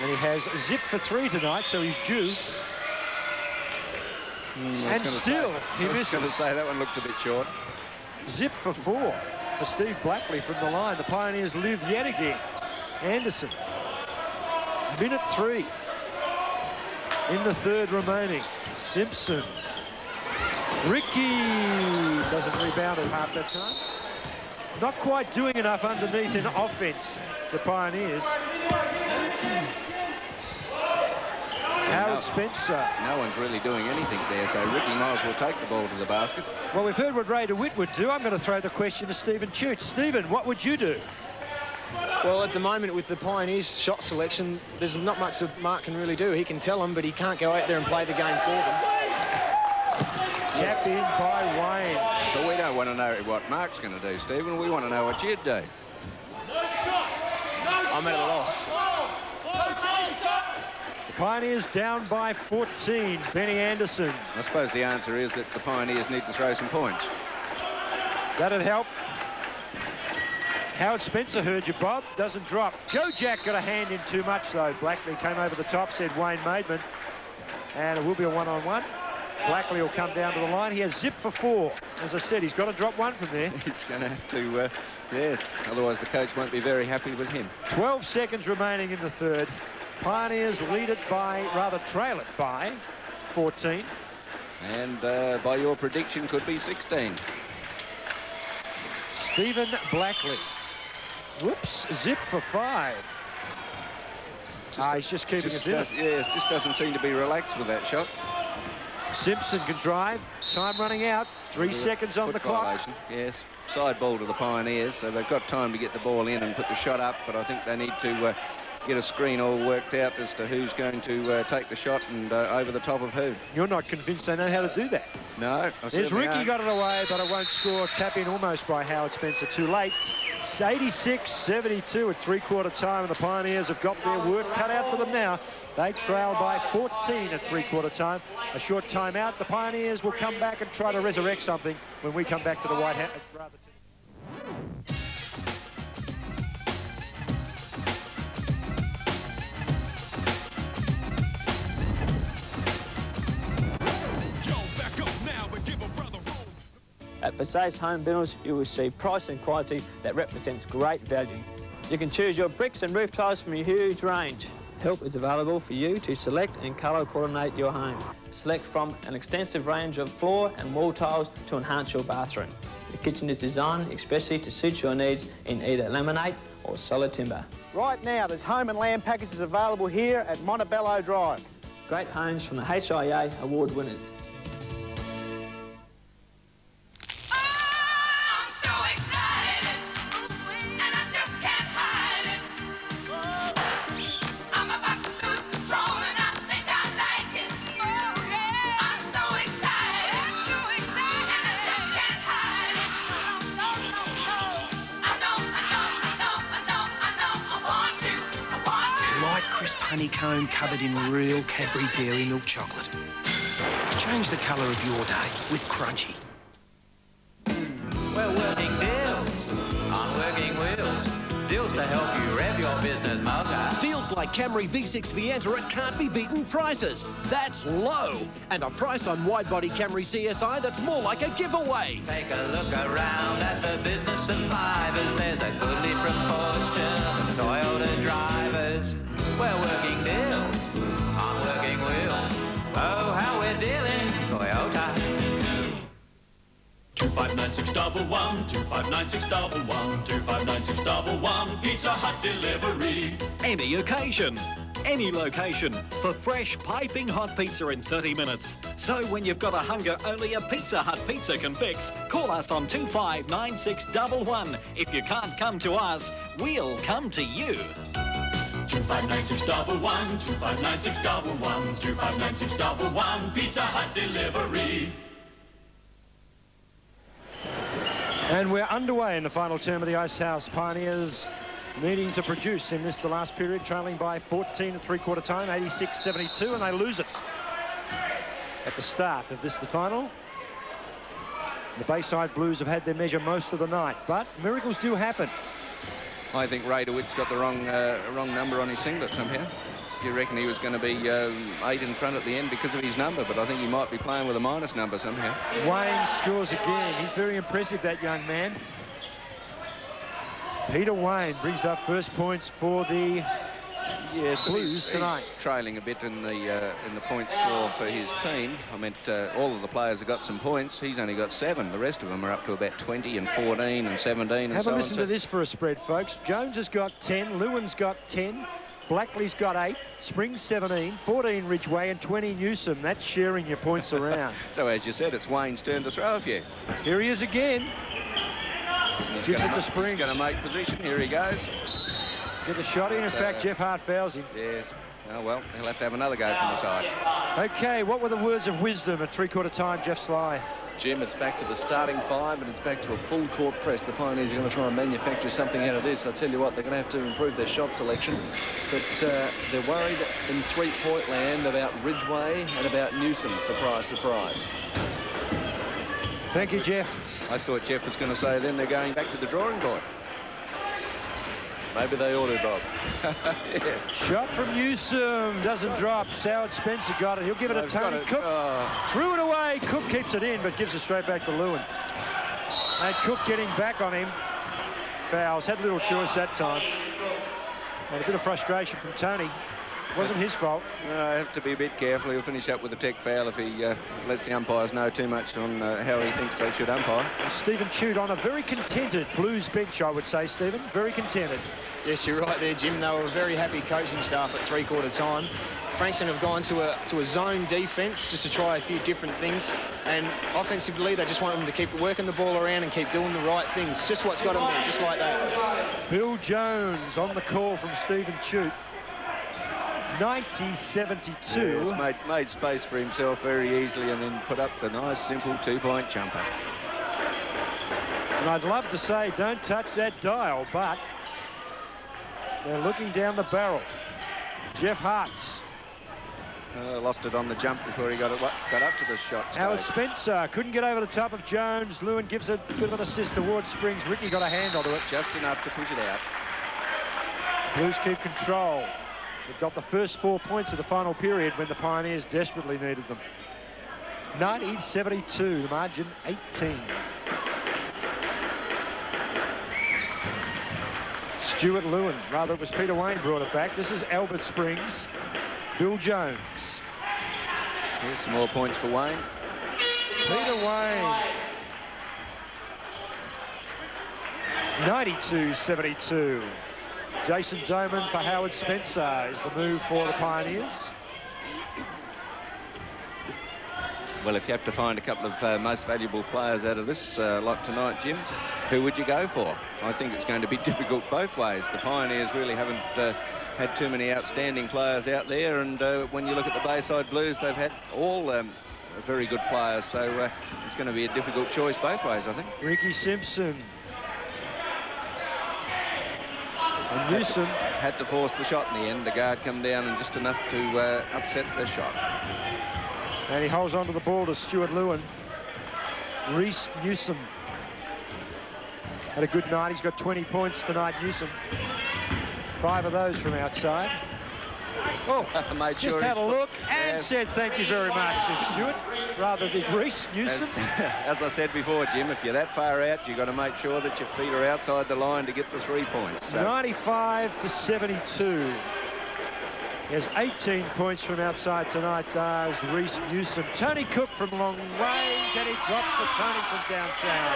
And he has zip for 3 tonight, so he's due. And still, he misses. I was going to say that one looked a bit short. Zip for 4 for Steve Blackley from the line. The Pioneers live yet again. Anderson. Minute 3. In the 3rd remaining. Simpson. Ricky doesn't rebound at half that time. Not quite doing enough underneath in offense, the Pioneers. Howard Spencer. No one's really doing anything there, so Ricky might as well take the ball to the basket. Well, we've heard what Ray DeWitt would do. I'm going to throw the question to Stephen Tute. Stephen, what would you do? Well, at the moment with the Pioneers shot selection, there's not much that Mark can really do. He can tell them, but he can't go out there and play the game for them. Tap in by Wayne. But we don't want to know what Mark's going to do, Stephen. We want to know what you'd do. I'm at a loss. The Pioneers down by 14. Benny Anderson. I suppose the answer is that the Pioneers need to throw some points. That'd help. Howard Spencer heard you, Bob. Doesn't drop. Joe Jack got a hand in too much, though. Blackley came over the top, said Wayne Maidman. And it will be a one-on-one. Blackley will come down to the line. He has zip for 4. As I said, he's got to drop 1 from there. He's going to have to, yes. Otherwise, the coach won't be very happy with him. 12 seconds remaining in the 3rd. Pioneers lead it by, rather trail it by 14. And by your prediction, could be 16. Stephen Blackley. Whoops, zip for 5. He's just keeping us in it. Yes, just doesn't seem to be relaxed with that shot. Simpson can drive. Time running out. 3 seconds on the clock. Yes, side ball to the Pioneers, so they've got time to get the ball in and put the shot up, but I think they need to get a screen all worked out as to who's going to take the shot and over the top of who. You're not convinced they know how to do that? No. There's Ricky got it away, but it won't score. Tap in almost by Howard Spencer. Too late. It's 86-72 at 3/4 time, and the Pioneers have got their work cut out for them now. They trail by 14 at 3/4 time. A short timeout. The Pioneers will come back and try to resurrect something when we come back to the White House. At Versailles Home Builders, you will receive price and quality that represents great value. You can choose your bricks and roof tiles from a huge range. Help is available for you to select and colour coordinate your home. Select from an extensive range of floor and wall tiles to enhance your bathroom. The kitchen is designed especially to suit your needs in either laminate or solid timber. Right now, there's home and land packages available here at Montebello Drive. Great homes from the HIA award winners. Honeycomb covered in real Cadbury Dairy Milk chocolate. Change the colour of your day with Crunchy. deals like Camry V6 Vienta at can't-be-beaten prices. That's low. And a price on wide-body Camry CSI that's more like a giveaway. Take a look around at the business survivors. There's a goodly proportion of Toyota drivers. We're working deals on working wheels. Oh, how we're dealing, Toyota. 259611, 259611, 259611, Pizza Hut delivery. Any occasion, any location, for fresh piping hot pizza in 30 minutes. So when you've got a hunger only a Pizza Hut pizza can fix, call us on 259611. If you can't come to us, we'll come to you. 259611, 259611, 259611, Pizza Hut delivery. And we're underway in the final term of the Ice House. Pioneers needing to produce in this, the last period, trailing by 14 at three-quarter time, 86-72, and they lose it at the start of this, the final. The Bayside Blues have had their measure most of the night, but miracles do happen. I think Ray DeWitt's got the wrong number on his singlet somehow. You reckon he was going to be 8 in front at the end because of his number, but I think he might be playing with a minus number somehow. Wayne scores again. He's very impressive, that young man. Peter Wayne brings up first points for the Blues tonight. He's trailing a bit in the point score for his team. I meant all of the players have got some points. He's only got 7. The rest of them are up to about 20 and 14 and 17 and Have so a on. listen to this for a spread, folks. Jones has got 10, Lewin's got 10, Blackley's got 8, Springs 17, 14 Ridgeway and 20 Newsom. That's sharing your points around. So as you said, it's Wayne's turn to throw a few. Here he is again. Gives it to Springs. He's going to make position. Here he goes. Get the shot in. In fact, Jeff Hart fouls him. Yes. Oh, well, he'll have to have another go from the side. OK, what were the words of wisdom at three-quarter time, Jeff Sly? Jim, it's back to the starting 5 and it's back to a full court press. The Pioneers are going to try and manufacture something out of this. I tell you what, they're going to have to improve their shot selection. But they're worried in three-point land about Ridgeway and about Newsom. Surprise, surprise. Thank you, Jeff. I thought Jeff was going to say then they're going back to the drawing board. Maybe they ought to, Bob. Yes. Shot from Newsom doesn't drop. Howard Spencer got it. He'll give it to Tony Cook. Threw it away. Cook keeps it in, but gives it straight back to Lewin. And Cook getting back on him. Fouls. Had little choice that time. And a bit of frustration from Tony. Wasn't his fault. I have to be a bit careful. He'll finish up with a tech foul if he lets the umpires know too much on how he thinks they should umpire. Stephen Chute on a very contented Blues bench, I would say, Stephen. Very contented. Yes, you're right there, Jim. They were a very happy coaching staff at three-quarter time. Frankston have gone to a zone defence just to try a few different things. And offensively, they just want them to keep working the ball around and keep doing the right things. Just what's got them there, just like that. Bill Jones on the call from Stephen Chute. 90-72. Yes, made space for himself very easily and then put up the nice, simple two-point jumper. And I'd love to say, don't touch that dial, but they're looking down the barrel. Jeff Hartz. Lost it on the jump before he got up to the shot stage. Howard Spencer couldn't get over the top of Jones. Lewin gives a bit of an assist towards Springs. Ricky got a hand onto it. Just enough to push it out. Blues keep control. They've got the first 4 points of the final period when the Pioneers desperately needed them. 90-72, the margin 18. Stuart Lewin, rather it was Peter Wayne brought it back. This is Albert Springs, Bill Jones. Here's some more points for Wayne. Peter Wayne. 92-72. Jason Doman for Howard Spencer is the move for the Pioneers. Well, if you have to find a couple of most valuable players out of this lot tonight, Jim, who would you go for? I think it's going to be difficult both ways. The Pioneers really haven't had too many outstanding players out there, and when you look at the Bayside Blues, they've had all very good players, so it's going to be a difficult choice both ways, I think. Ricky Simpson. And Newsom had to force the shot in the end. The guard come down and just enough to upset the shot. And he holds onto the ball to Stuart Lewin. Reese Newsom had a good night. He's got 20 points tonight, Newsom. 5 of those from outside. Oh, made sure just had a look and yes. said thank you very much, said Stewart, rather than Reece Newsom. As I said before, Jim, if you're that far out, you've got to make sure that your feet are outside the line to get the 3 points. So. 95-72. He has 18 points from outside tonight, does Reece Newsom. Tony Cook from long range, and he drops for Tony from downtown.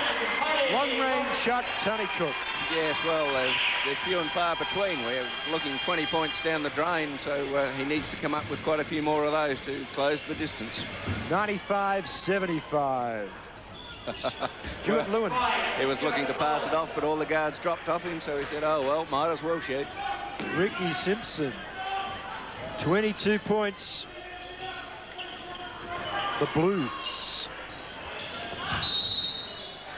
Long range shot, Tony Cook. Yes, well, they're few and far between. We're looking 20 points down the drain, so he needs to come up with quite a few more of those to close the distance. 95-75. Stuart Lewin. He was looking to pass it off, but all the guards dropped off him, so he said, oh, well, might as well shoot. Ricky Simpson. 22 points. The Blues.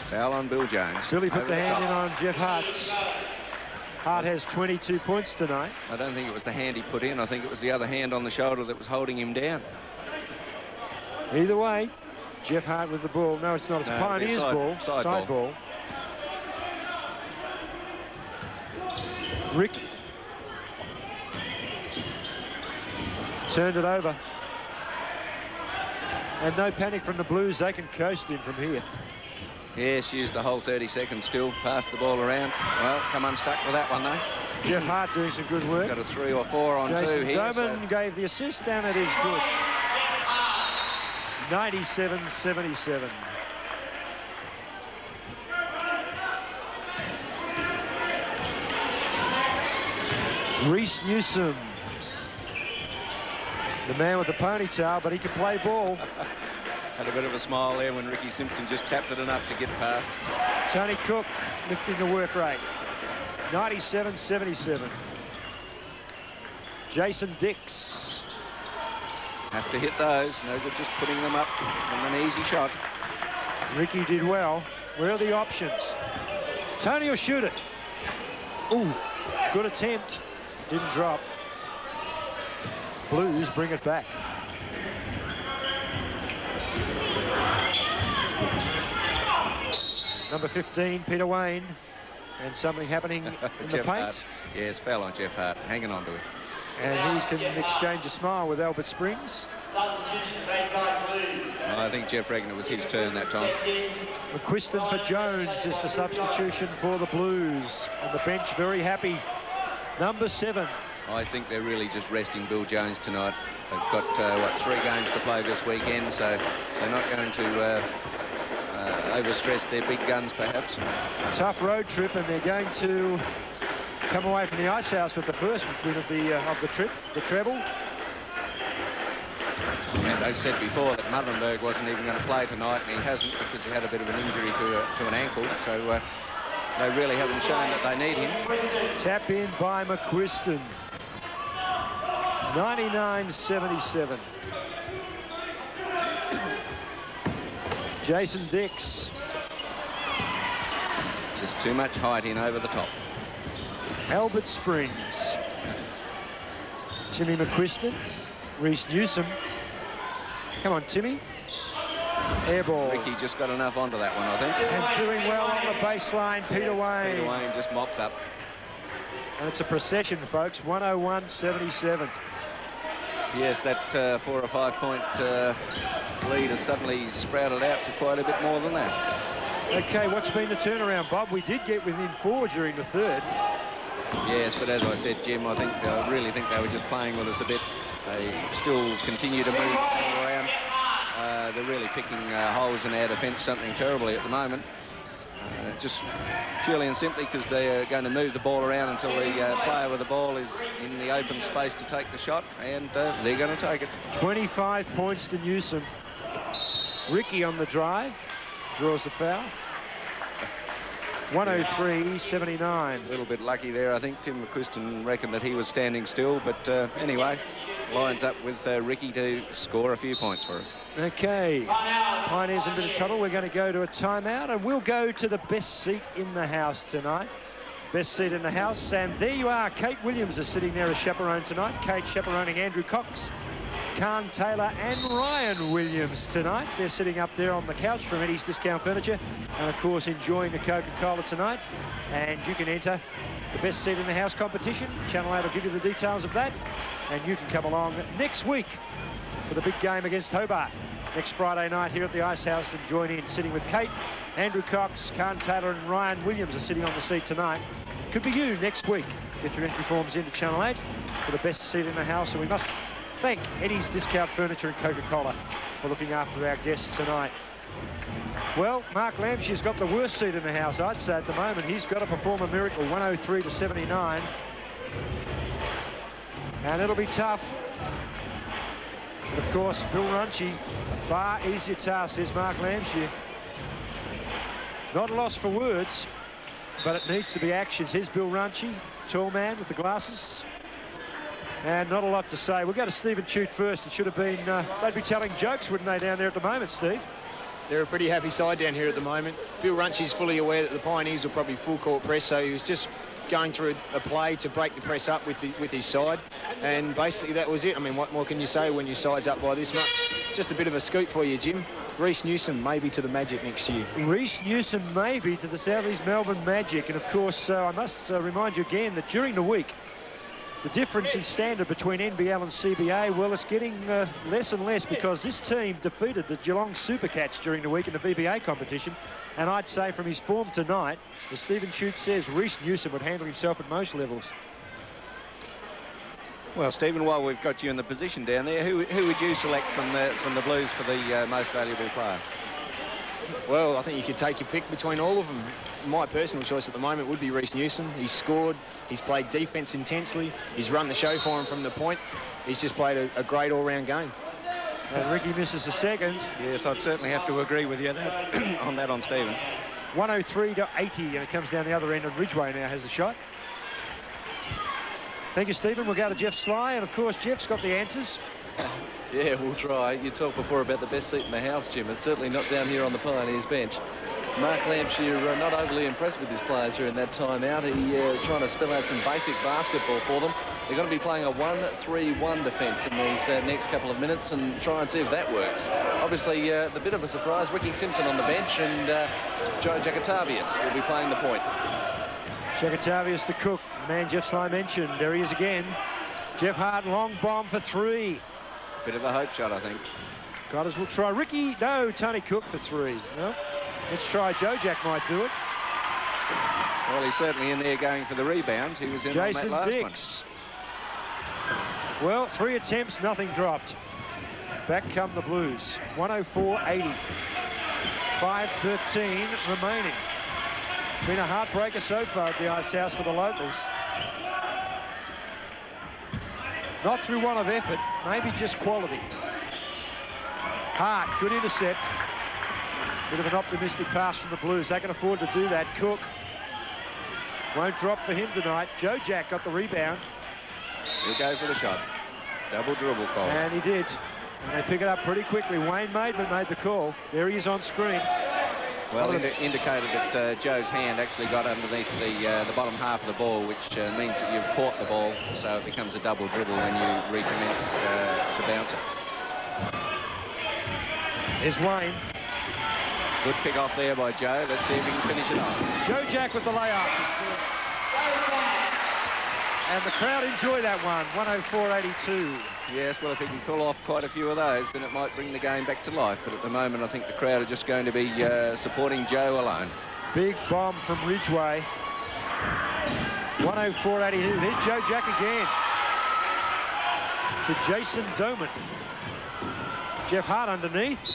Foul on Bill Jones. Billy put the hand in top. on Jeff Hart. Hart has 22 points tonight. I don't think it was the hand he put in. I think it was the other hand on the shoulder that was holding him down. Either way, Jeff Hart with the ball. No, it's not. It's Pioneers' ball. Side ball. Ricky. Turned it over. And no panic from the Blues. They can coast him from here. Yes, used the whole 30 seconds still. Passed the ball around. Well, come unstuck with that one, though. Jeff Hart doing some good work. Got a 3 or 4 on Jason 2 here. Doman gave the assist, and it is good. 97-77. Reece Newsom. The man with the ponytail, but he can play ball. Had a bit of a smile there when Ricky Simpson just tapped it enough to get past. Tony Cook lifting the work rate. 97-77. Jason Dix. Have to hit those. No good just putting them up from an easy shot. Ricky did well. Where are the options? Tony will shoot it. Ooh, good attempt. Didn't drop. Blues bring it back. Number 15, Peter Wayne. And something happening in the Jeff paint. Hart. Yes, foul on Jeff Hart. Hanging on to it. And he can exchange a smile with Albert Springs. Substitution baseline Blues. I think Jeff reckoned it was his turn that time. McQuiston for Jones is the substitution for the Blues. On the bench, very happy. Number 7. I think they're really just resting Bill Jones tonight. They've got, what, 3 games to play this weekend, so they're not going to overstress their big guns, perhaps. Tough road trip, and they're going to come away from the ice house with the first win of the trip, the treble. And they said before that Muttenberg wasn't even going to play tonight, and he hasn't because he had a bit of an injury to an ankle, so they really haven't shown that they need him. Tap in by McQuiston. 99-77. Jason Dix. Just too much height in over the top. Albert Springs. Timmy McQuiston. Reece Newsom. Come on, Timmy. Air ball. Ricky just got enough onto that one, I think. And doing well on the baseline, Peter Wayne. Peter Wayne just mopped up. And it's a procession, folks. 101-77. Yes, that 4 or 5 point lead has suddenly sprouted out to quite a bit more than that. Okay, what's been the turnaround, Bob? We did get within 4 during the third. Yes, but as I said, Jim, I really think they were just playing with us a bit. They still continue to move around. They're really picking holes in our defence something terribly at the moment. Just purely and simply because they're going to move the ball around until the player with the ball is in the open space to take the shot, and they're going to take it. 25 points to Newsom. Ricky on the drive, draws the foul. 103-79. A little bit lucky there, I think. Tim McQuiston reckoned that he was standing still, but anyway, lines up with Ricky to score a few points for us. Okay, Pioneers in a bit of trouble. We're going to go to a timeout, and we'll go to the best seat in the house tonight. Best seat in the house, and there you are. Kate Williams is sitting there as chaperone tonight. Kate chaperoning Andrew Cox, Khan Taylor and Ryan Williams tonight. They're sitting up there on the couch from Eddie's Discount Furniture, and of course enjoying the Coca-Cola tonight. And you can enter the best seat in the house competition. Channel 8 will give you the details of that. And you can come along next week for the big game against Hobart next Friday night here at the Ice House and join in. Sitting with Kate, Andrew Cox, Khan Taylor and Ryan Williams are sitting on the seat tonight. Could be you next week. Get your entry forms into Channel 8 for the best seat in the house. And we must thank Eddie's Discount Furniture and Coca-Cola for looking after our guests tonight. Well, Mark Lampshire's got the worst seat in the house, I'd say, at the moment. He's got to perform a miracle, 103 to 79. And it'll be tough. But of course, Bill Runchie, a far easier task, says Mark Lampshire. Not a loss for words, but it needs to be actions. Here's Bill Runchie, tall man with the glasses. And not a lot to say. We'll go to Stephen Chute first. It should have been, they'd be telling jokes, wouldn't they, down there at the moment, Steve? They're a pretty happy side down here at the moment. Bill Runchie's fully aware that the Pioneers will probably full court press, so he was just going through a play to break the press up with his side, and basically that was it. I mean, what more can you say when your side's up by this much? Just a bit of a scoop for you, Jim. Reece Newsom maybe to the Magic next year. Reece Newsom maybe to the South East Melbourne Magic, and of course I must remind you again that during the week the difference in standard between NBL and CBA, well, it's getting less and less, because this team defeated the Geelong Supercats during the week in the VBA competition. And I'd say from his form tonight, as Stephen Chute says, Reece Newsom would handle himself at most levels. Well, Stephen, while we've got you in the position down there, who would you select from the Blues for the most valuable player? Well, I think you could take your pick between all of them. My personal choice at the moment would be Reece Newsom. He's scored, he's played defence intensely, he's run the show for him from the point. He's just played a great all-round game. And Ricky misses a second. Yes, I'd certainly have to agree with you on Stephen. 103 to 80, and it comes down the other end, and Ridgway now has the shot. Thank you, Stephen. We'll go to Jeff Sly, and of course, Jeff's got the answers. Yeah, we'll try. You talked before about the best seat in the house, Jim. It's certainly not down here on the Pioneers bench. Mark Lampshire not overly impressed with his players during that time out. He trying to spell out some basic basketball for them. They're going to be playing a 1-3-1 defence in these next couple of minutes and try and see if that works. Obviously, the bit of a surprise, Ricky Simpson on the bench, and Joe Jacatavius will be playing the point. Jacatavius to Cook, the man Jeff Sly mentioned. There he is again. Jeff Hart, long bomb for three. Bit of a hope shot, I think. Godders will try. Ricky, no, Tony Cook for three. No. Let's try. Joe Jack might do it. Well, he's certainly in there going for the rebounds. He was in Jason on that last Dix. One. Well, 3 attempts, nothing dropped. Back come the Blues. 104-80. 5:13 remaining. Been a heartbreaker so far at the Ice House for the locals. Not through want of effort, maybe just quality. Hart, good intercept. Bit of an optimistic pass from the Blues. They can afford to do that. Cook won't drop for him tonight. Joe Jack got the rebound. He'll go for the shot. Double dribble call. And he did. And they pick it up pretty quickly. Wayne Maidman made the call. There he is on screen. Well, indicated that Joe's hand actually got underneath the bottom half of the ball, which means that you've caught the ball, so it becomes a double dribble when you recommence to bounce it. Here's Wayne. Good pick off there by Joe. Let's see if he can finish it off. Joe Jack with the layup. And the crowd enjoy that one, 104-82. Yes, well, if he can pull off quite a few of those, then it might bring the game back to life. But at the moment, I think the crowd are just going to be supporting Joe alone. Big bomb from Ridgway. 104-82. Here's Joe Jack again. To Jason Doman. Jeff Hart underneath.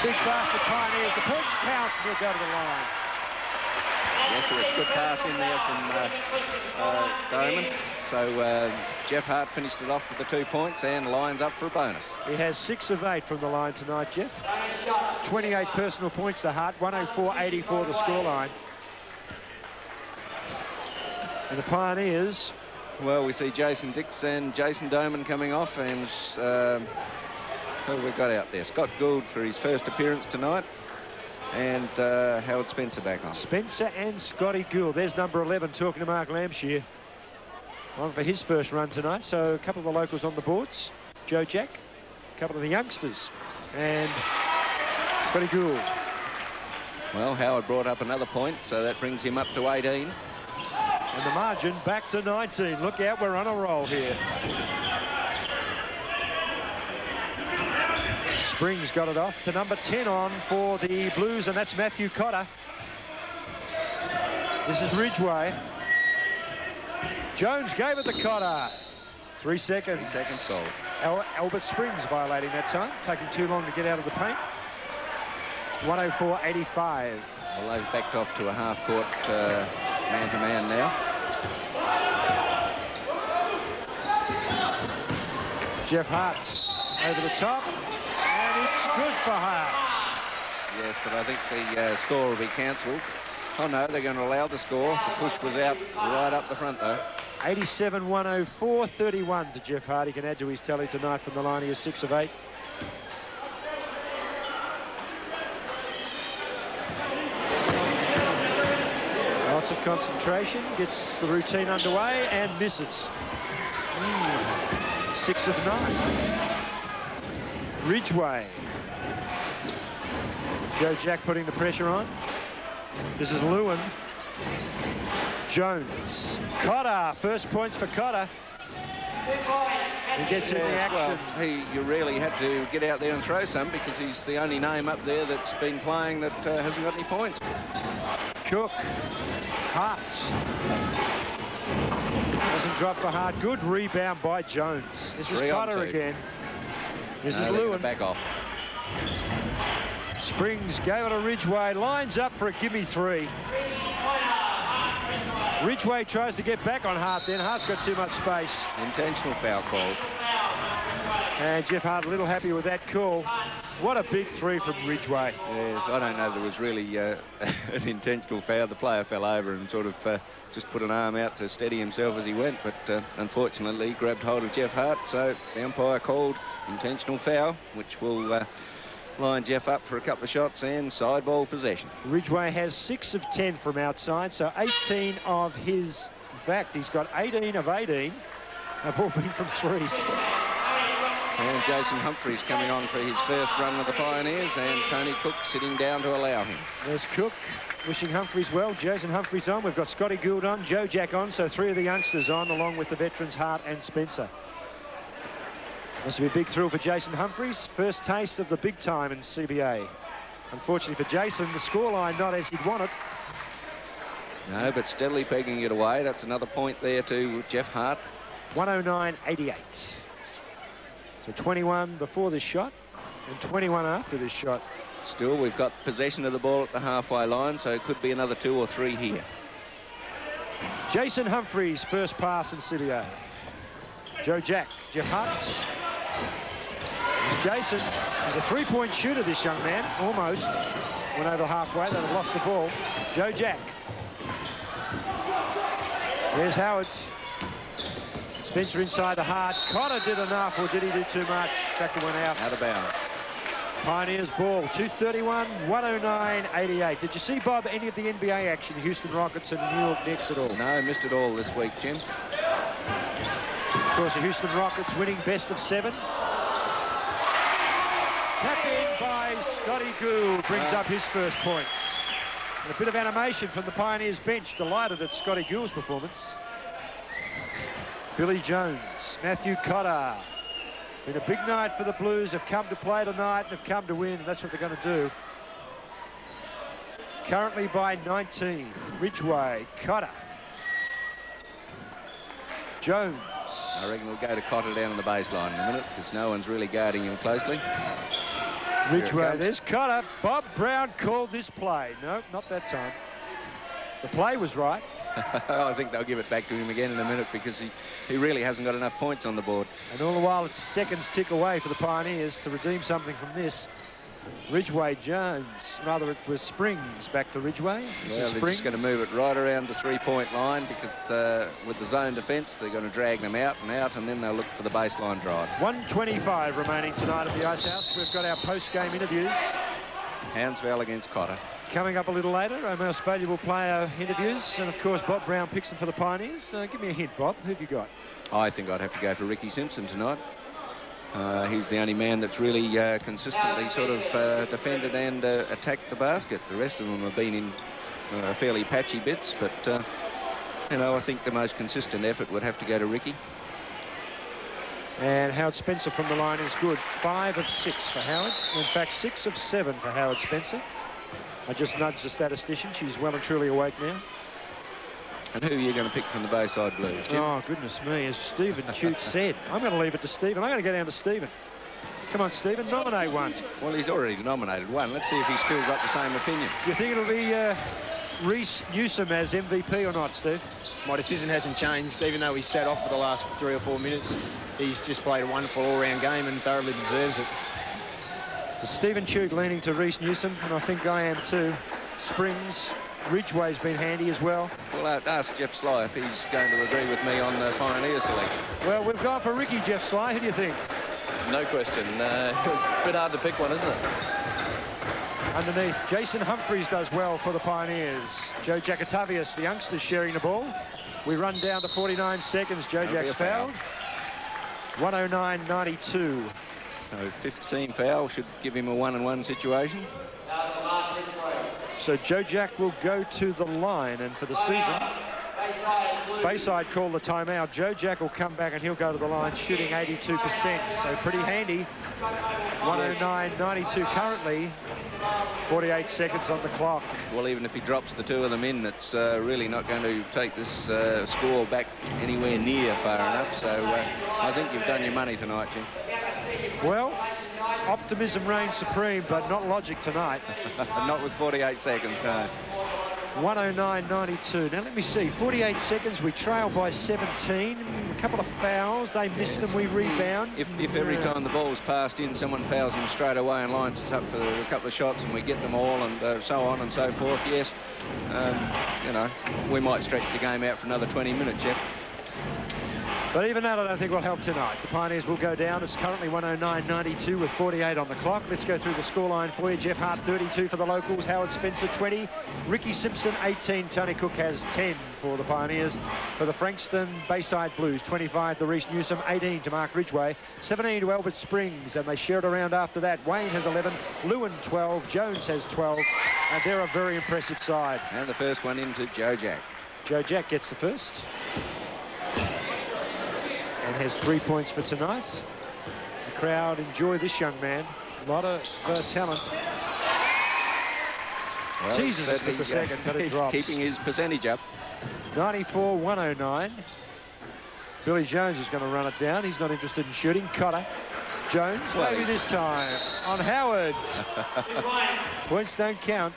Big basket Pioneers. The points count. He'll go to the line. Yes, so a good pass in there from Doman. So Jeff Hart finished it off with the 2 points and lines up for a bonus. He has 6 of 8 from the line tonight, Jeff. 28 personal points to Hart. 104-84 the scoreline. And the Pioneers. Well, we see Jason Dix and Jason Doman coming off, and who have we got out there? Scott Gould for his first appearance tonight. And Howard Spencer back on. Spencer and Scotty Gould. There's number 11 talking to Mark Lampshire. On for his first run tonight. So a couple of the locals on the boards. Joe Jack, a couple of the youngsters, and Scotty Gould. Well, Howard brought up another point, so that brings him up to 18. And the margin back to 19. Look out, we're on a roll here. Springs got it off to number 10 on for the Blues, and that's Matthew Cotter. This is Ridgway. Jones gave it to Cotter. 3 seconds. 3 seconds goal. Albert Springs violating that time, taking too long to get out of the paint. 104.85. Well, they've backed off to a half-court man-to-man now. Jeff Hart over the top, and it's good for Hart. Yes, but I think the score will be cancelled. Oh, no, they're going to allow the score. The push was out right up the front, though. 87-104, 31 to Jeff Hart. He can add to his tally tonight from the line. He is 6 of 8. Lots of concentration, gets the routine underway and misses. 6 of 9. Ridgway. Joe Jack putting the pressure on. This is Lewin. Jones. Cotter, first points for Cotter. He gets in the action. Well, you really had to get out there and throw some because he's the only name up there that's been playing that hasn't got any points. Cook. Hart. Doesn't drop for Hart. Good rebound by Jones. This is Cotter again. This is Lewin. Back off. Springs gave it to Ridgway. Lines up for a gimme 3. Ridgway tries to get back on Hart then. Hart's got too much space. Intentional foul call. And Jeff Hart a little happy with that call. What a big 3 from Ridgway. Yes, I don't know if there was really an intentional foul. The player fell over and sort of just put an arm out to steady himself as he went, but unfortunately he grabbed hold of Jeff Hart, so the umpire called intentional foul, which will line Jeff up for a couple of shots and side ball possession. Ridgway has 6 of 10 from outside, so 18 of his... In fact, he's got 18 of 18. Have all been from threes. And Jason Humphreys coming on for his first run with the Pioneers, and Tony Cook sitting down to allow him. There's Cook wishing Humphreys well. Jason Humphreys on. We've got Scotty Gould on, Joe Jack on, so 3 of the youngsters on, along with the veterans Hart and Spencer. Must be a big thrill for Jason Humphreys. First taste of the big time in CBA. Unfortunately for Jason, the scoreline not as he'd want it. No, but steadily pegging it away. That's another point there to Jeff Hart. 109.88. So 21 before this shot and 21 after this shot. Still, we've got possession of the ball at the halfway line, so it could be another 2 or 3 here. Jason Humphreys, first pass in CBA. Joe Jack, Jeff Hart. Here's Jason. He's a 3-point shooter, this young man, almost. Went over halfway, they've lost the ball. Joe Jack. There's Howard. Spencer inside the Hart. Cotter did enough, or did he do too much? Back to one out. Out of bounds. Pioneers ball, 2:31, 109.88. Did you see, Bob, any of the NBA action, Houston Rockets and the New York Knicks at all? No, missed it all this week, Jim. Of course, the Houston Rockets winning best of 7. Tap in by Scotty Gould, brings up his first points. And a bit of animation from the Pioneers bench, delighted at Scotty Gould's performance. Billy Jones, Matthew Cotter. Been a big night for the Blues. Have come to play tonight and have come to win, and that's what they're going to do. Currently by 19. Ridgway, Cotter. Jones. I reckon we'll go to Cotter down on the baseline in a minute because no one's really guarding him closely. Ridgway, there's Cotter. Bob Brown called this play. No, not that time. The play was right. I think they'll give it back to him again in a minute because he really hasn't got enough points on the board. And all the while, it's seconds tick away for the Pioneers to redeem something from this. Ridgway, Jones, rather it was Springs back to Ridgway. Well, they're just going to move it right around the 3-point line because with the zone defence, they're going to drag them out, and then they'll look for the baseline drive. 1:25 remaining tonight at the Ice House. We've got our post-game interviews. Hounsville against Cotter. Coming up a little later, our most valuable player interviews. And, of course, Bob Brown picks them for the Pioneers. Give me a hint, Bob. Who've you got? I think I'd have to go for Ricky Simpson tonight. He's the only man that's really consistently sort of defended and attacked the basket. The rest of them have been in fairly patchy bits, but You know, I think the most consistent effort would have to go to Ricky. And Howard Spencer from the line is good. 5 of 6 for Howard. In fact, 6 of 7 for Howard Spencer. I just nudged the statistician. She's well and truly awake now. And who are you going to pick from the Bayside Blues, Jim? Oh, goodness me. As Stephen Chute said, I'm going to leave it to Stephen. I'm going to go down to Stephen. Come on, Stephen, nominate one. Well, he's already nominated one. Let's see if he's still got the same opinion. You think it'll be Reece Newsom as MVP or not, Steve? My decision hasn't changed, even though he sat off for the last 3 or 4 minutes. He's just played a wonderful all-round game and thoroughly deserves it. So Stephen Chute leaning to Reece Newsom, and I think I am too. Springs, Ridgway's been handy as well. Well, ask Jeff Sly if he's going to agree with me on the Pioneer selection. Well, we've gone for Ricky, Jeff Sly. Who do you think? No question. Bit hard to pick one, isn't it? Underneath, Jason Humphreys does well for the Pioneers. Joe Jacatavius, the youngsters, sharing the ball. We run down to 49 seconds. Joe Jack's fouled. 109.92. So 15 foul should give him a 1-and-1 situation. So Joe Jack will go to the line, and for the season, Bayside call the timeout. Joe Jack will come back and he'll go to the line shooting 82%. So pretty handy. 109.92 currently. 48 seconds on the clock. Well, even if he drops the two of them in, it's really not going to take this score back anywhere near far enough. So I think you've done your money tonight, Jim. Well, optimism reigns supreme, but not logic tonight. Not with 48 seconds, no. 109.92. Now, let me see. 48 seconds. We trail by 17. A couple of fouls. They miss them. We rebound. If every time the ball's passed in, someone fouls him straight away and lines us up for a couple of shots and we get them all and so on and so forth, yes, you know, we might stretch the game out for another 20 minutes, Jeff. But even that I don't think will help tonight. The Pioneers will go down. It's currently 109.92 with 48 on the clock. Let's go through the scoreline for you. Jeff Hart 32 for the locals. Howard Spencer 20. Ricky Simpson 18. Tony Cook has 10 for the Pioneers. For the Frankston Bayside Blues 25 to Reece Newsom, 18 to Mark Ridgway, 17 to Albert Springs, and they share it around after that. Wayne has 11, Lewin 12, Jones has 12, and they're a very impressive side. And the first one into Joe Jack. Joe Jack gets the first. And has 3 points for tonight. The crowd enjoy this young man. A lot of talent. Well, Jesus us with the second, but it he's drops. Keeping his percentage up. 94-109. Billy Jones is going to run it down. He's not interested in shooting. Cotter. Jones, well, maybe this time. On Howard. Points don't count.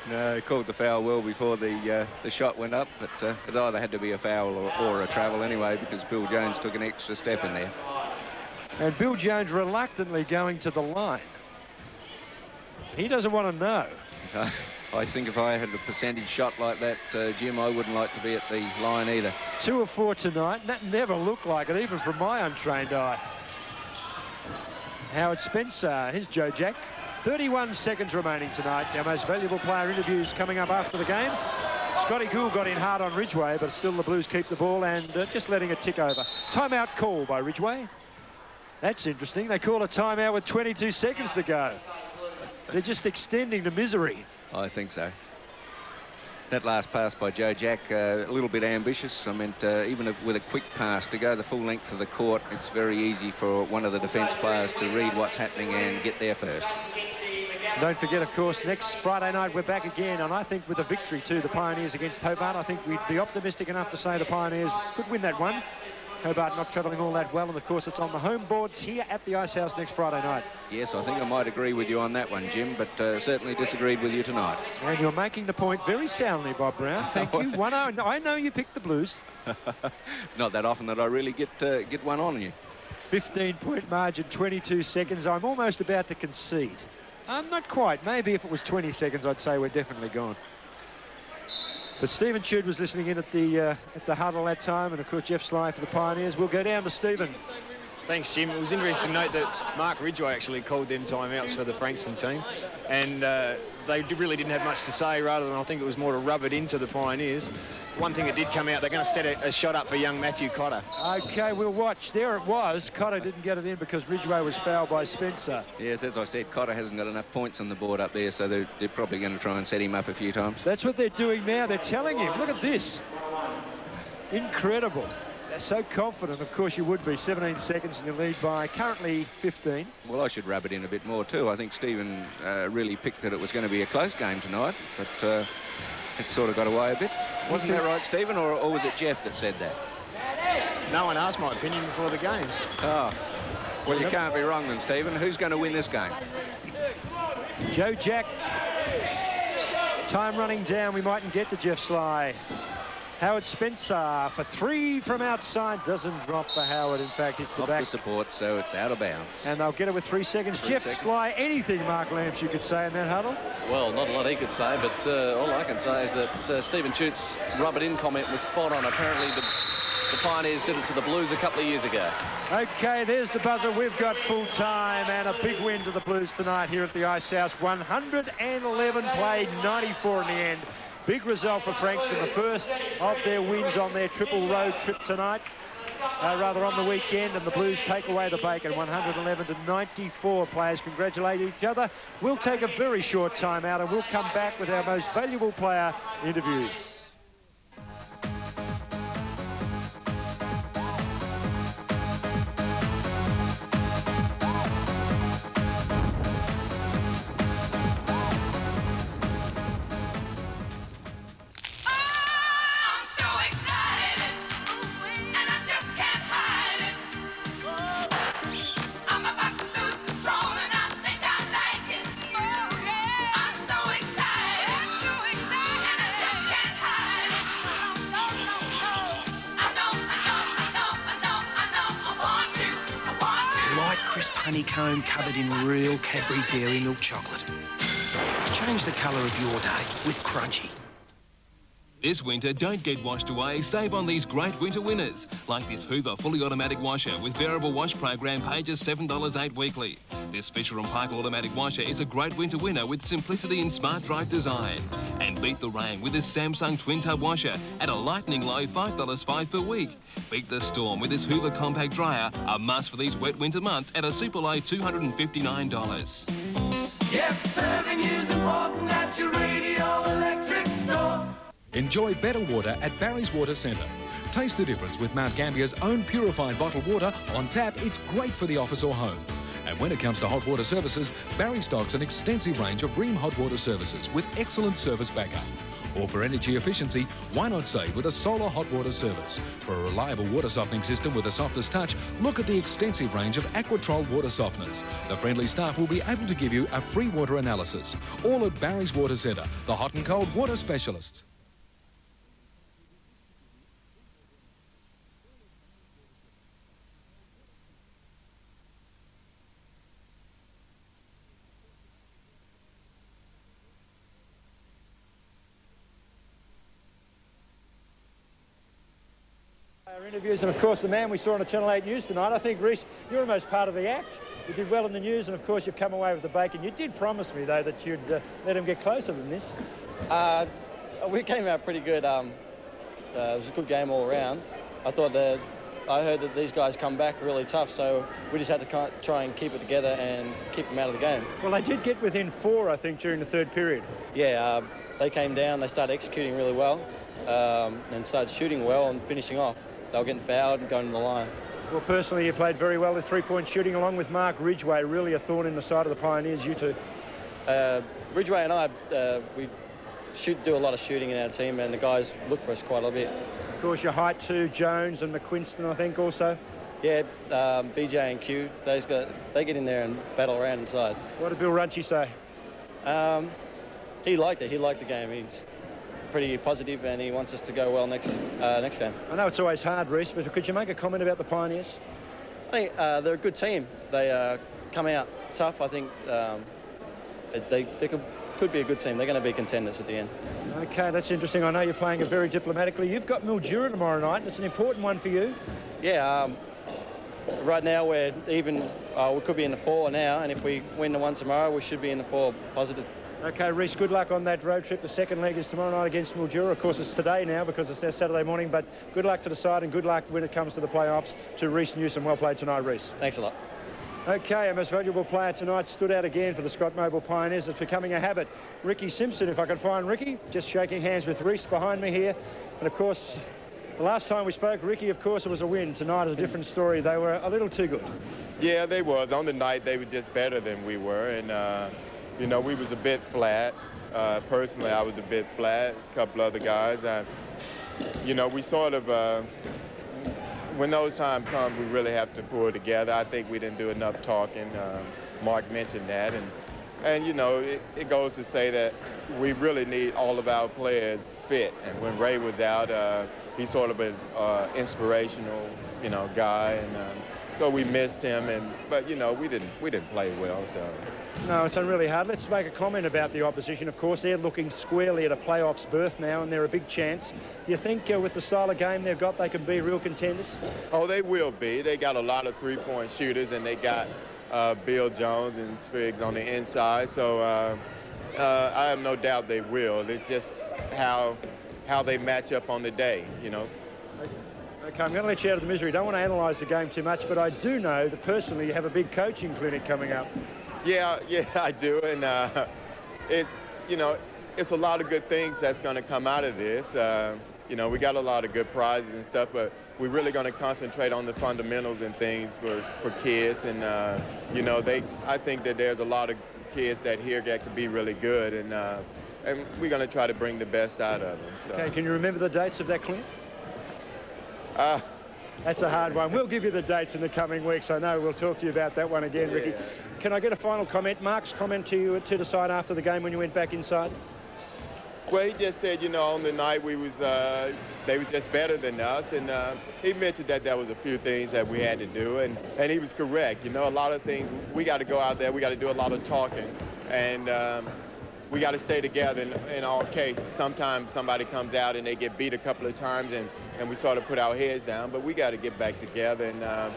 No, he called the foul well before the shot went up, but it either had to be a foul or a travel anyway, because Bill Jones took an extra step in there. And Bill Jones reluctantly going to the line. He doesn't want to know. I think if I had a percentage shot like that, Jim, I wouldn't like to be at the line either. 2 of 4 tonight. That never looked like it, even from my untrained eye. Howard Spencer, here's Joe Jack. 31 seconds remaining tonight. Our most valuable player interviews coming up after the game. Scotty Gould got in hard on Ridgway, but still the Blues keep the ball and just letting it tick over. Timeout call by Ridgway. That's interesting. They call a timeout with 22 seconds to go. They're just extending the misery. I think so. That last pass by Joe Jack, a little bit ambitious. I meant, even with a quick pass to go the full length of the court, it's very easy for one of the defence players to read what's happening and get there first. Don't forget, of course, next Friday night we're back again, and I think with a victory too, the Pioneers against Hobart, I think we'd be optimistic enough to say the Pioneers could win that one. Hobart not travelling all that well, and of course it's on the home boards here at the Ice House next Friday night. Yes, I think I might agree with you on that one, Jim, but certainly disagreed with you tonight. And you're making the point very soundly, Bob Brown. Thank you. 1-0. I know you picked the Blues. It's not that often that I really get one on you. 15-point margin, 22 seconds. I'm almost about to concede. Not quite. Maybe if it was 20 seconds, I'd say we're definitely gone. But Stephen Chute was listening in at the huddle that time, and of course Jeff Sly for the Pioneers. We'll go down to Stephen. Thanks, Jim. It was interesting to note that Mark Ridgway actually called them timeouts for the Frankston team, and they really didn't have much to say, rather than I think it was more to rub it into the Pioneers. One thing that did come out, they're going to set a shot up for young Matthew Cotter. OK, we'll watch. There it was. Cotter didn't get it in because Ridgway was fouled by Spencer. Yes, as I said, Cotter hasn't got enough points on the board up there, so they're probably going to try and set him up a few times. That's what they're doing now. They're telling him, look at this. Incredible. They're so confident. Of course you would be. 17 seconds and you lead by currently 15. Well, I should rub it in a bit more too. I think Stephen really picked that it was going to be a close game tonight, but it sort of got away a bit. Wasn't that right, Stephen, or was it Jeff that said that? No one asked my opinion before the games. Oh, well, you can't be wrong then, Stephen. Who's going to win this game? Joe Jack. Time running down. We mightn't get to Jeff Sly. Howard Spencer for 3 from outside. Doesn't drop for Howard. In fact, it's the off back. the support, so it's out of bounds. And they'll get it with 3 seconds. Jeff Sly, anything, Mark Lamps, you could say in that huddle? Well, not a lot he could say, but all I can say is that Stephen Tute's rub it in comment was spot on. Apparently, the Pioneers did it to the Blues a couple of years ago. Okay, there's the buzzer. We've got full time and a big win to the Blues tonight here at the Ice House. 111 played, 94 in the end. Big result for Frankston, the first of their wins on their triple road trip tonight, rather on the weekend, and the Blues take away the bacon. 111 to 94 players congratulate each other. We'll take a very short time out and we'll come back with our most valuable player interviews. Honeycomb covered in real Cadbury Dairy Milk chocolate. Change the colour of your day with Crunchy. This winter, don't get washed away. Save on these great winter winners, like this Hoover fully automatic washer with variable wash program, pages $7.08 weekly. This Fisher & Paykel automatic washer is a great winter winner with simplicity and smart drive design. And beat the rain with this Samsung twin tub washer at a lightning low $5.05 per week. Beat the storm with this Hoover compact dryer, a must for these wet winter months, at a super low $259. Yes, serving you's important at your Radio Electric store. Enjoy better water at Barry's Water Centre. Taste the difference with Mount Gambier's own purified bottled water on tap. It's great for the office or home. And when it comes to hot water services, Barry stocks an extensive range of Rheem hot water services with excellent service backup. Or for energy efficiency, why not save with a solar hot water service? For a reliable water softening system with the softest touch, look at the extensive range of Aquatrol water softeners. The friendly staff will be able to give you a free water analysis. All at Barry's Water Centre, the hot and cold water specialists. Our interviews, and of course the man we saw on the Channel 8 News tonight. I think, Reece, you're almost part of the act. You did well in the news, and of course you've come away with the bacon. You did promise me, though, that you'd let him get closer than this. We came out pretty good. It was a good game all around. I thought I heard that these guys come back really tough, so we just had to try and keep it together and keep them out of the game. Well, they did get within 4, I think, during the third period. Yeah, they came down, they started executing really well, and started shooting well and finishing off. They were getting fouled and going to the line. Well, personally, you played very well with three-point shooting, along with Mark Ridgway, really a thorn in the side of the Pioneers, you two. Ridgway and I, we do a lot of shooting in our team, and the guys look for us quite a bit. Of course, your height too, Jones and McQuinston, I think, also. Yeah, BJ and Q, those guys, they get in there and battle around inside. What did Bill Runchie say? He liked it. He liked the game. He's pretty positive, and he wants us to go well next game. I know it's always hard, Reece, but could you make a comment about the Pioneers? I think they're a good team. They come out tough. I think they could be a good team. They're going to be contenders at the end. Okay, that's interesting. I know you're playing it very diplomatically. You've got Mildura tomorrow night. It's an important one for you. Yeah, right now we're even. We could be in the 4 now, and if we win the one tomorrow, we should be in the 4 positive. Okay, Reece, good luck on that road trip. The second leg is tomorrow night against Mildura. Of course, it's today now because it's their Saturday morning, but good luck to the side and good luck when it comes to the playoffs to Reece Newsom. Well played tonight, Reece. Thanks a lot. Okay, our most valuable player tonight stood out again for the Scott Mobile Pioneers. It's becoming a habit. Ricky Simpson, if I could find Ricky, just shaking hands with Reece behind me here. And of course, The last time we spoke, Ricky, of course, it was a win. Tonight is a different story. They were a little too good. Yeah, they was. On the night, they were just better than we were. And, you know, we was a bit flat. Personally, I was a bit flat. A couple other guys. You know, we sort of, when those times come, we really have to pull together. I think we didn't do enough talking. Mark mentioned that. And you know, it goes to say that we really need all of our players fit. And when Ray was out, he's sort of an inspirational, you know, guy. And so we missed him. But, you know, we didn't play well, so. No, it's really hard. Let's make a comment about the opposition. Of course, they're looking squarely at a playoffs berth now, and they're a big chance. Do you think with the style of game they've got, they can be real contenders? Oh, they will be. They got a lot of three-point shooters, and they got Bill Jones and Spriggs on the inside. So I have no doubt they will. It's just how they match up on the day, you know. Okay, I'm going to let you out of the misery. Don't want to analyse the game too much, but I do know that personally you have a big coaching clinic coming up. Yeah, I do, and it's, you know, it's a lot of good things that's going to come out of this. You know, we got a lot of good prizes and stuff, but we're really going to concentrate on the fundamentals and things for kids. And, you know, I think that there's a lot of kids that here that could be really good, and we're going to try to bring the best out of them. So. Okay, can you remember the dates of that clinic? That's a hard one. We'll give you the dates in the coming weeks. I know we'll talk to you about that one again, Ricky. Can I get a final comment? Mark's comment to you to the side after the game when you went back inside? Well, he just said, you know, on the night they were just better than us, and he mentioned that there was a few things that we had to do, and he was correct. You know, a lot of things, we got to go out there, we got to do a lot of talking, and we got to stay together in all cases. Sometimes somebody comes out and they get beat a couple of times, and we sort of put our heads down, but we got to get back together, and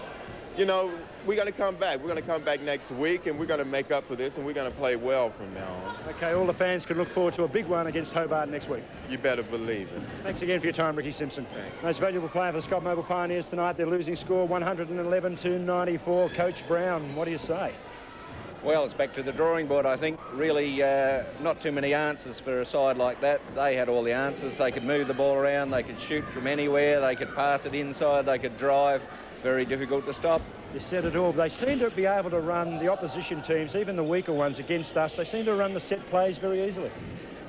you know, we're going to come back. We're going to come back next week, and we're going to make up for this, and we're going to play well from now on. Okay, all the fans can look forward to a big one against Hobart next week. You better believe it. Thanks again for your time, Ricky Simpson. Thanks. Most valuable player for the Scott Mobile Pioneers tonight. Their losing score, 111-94. Coach Brown, what do you say? Well, it's back to the drawing board, I think. Really not too many answers for a side like that. They had all the answers. They could move the ball around. They could shoot from anywhere. They could pass it inside. They could drive. Very difficult to stop. You said it all. They seem to be able to run the opposition teams, even the weaker ones against us. They seem to run the set plays very easily.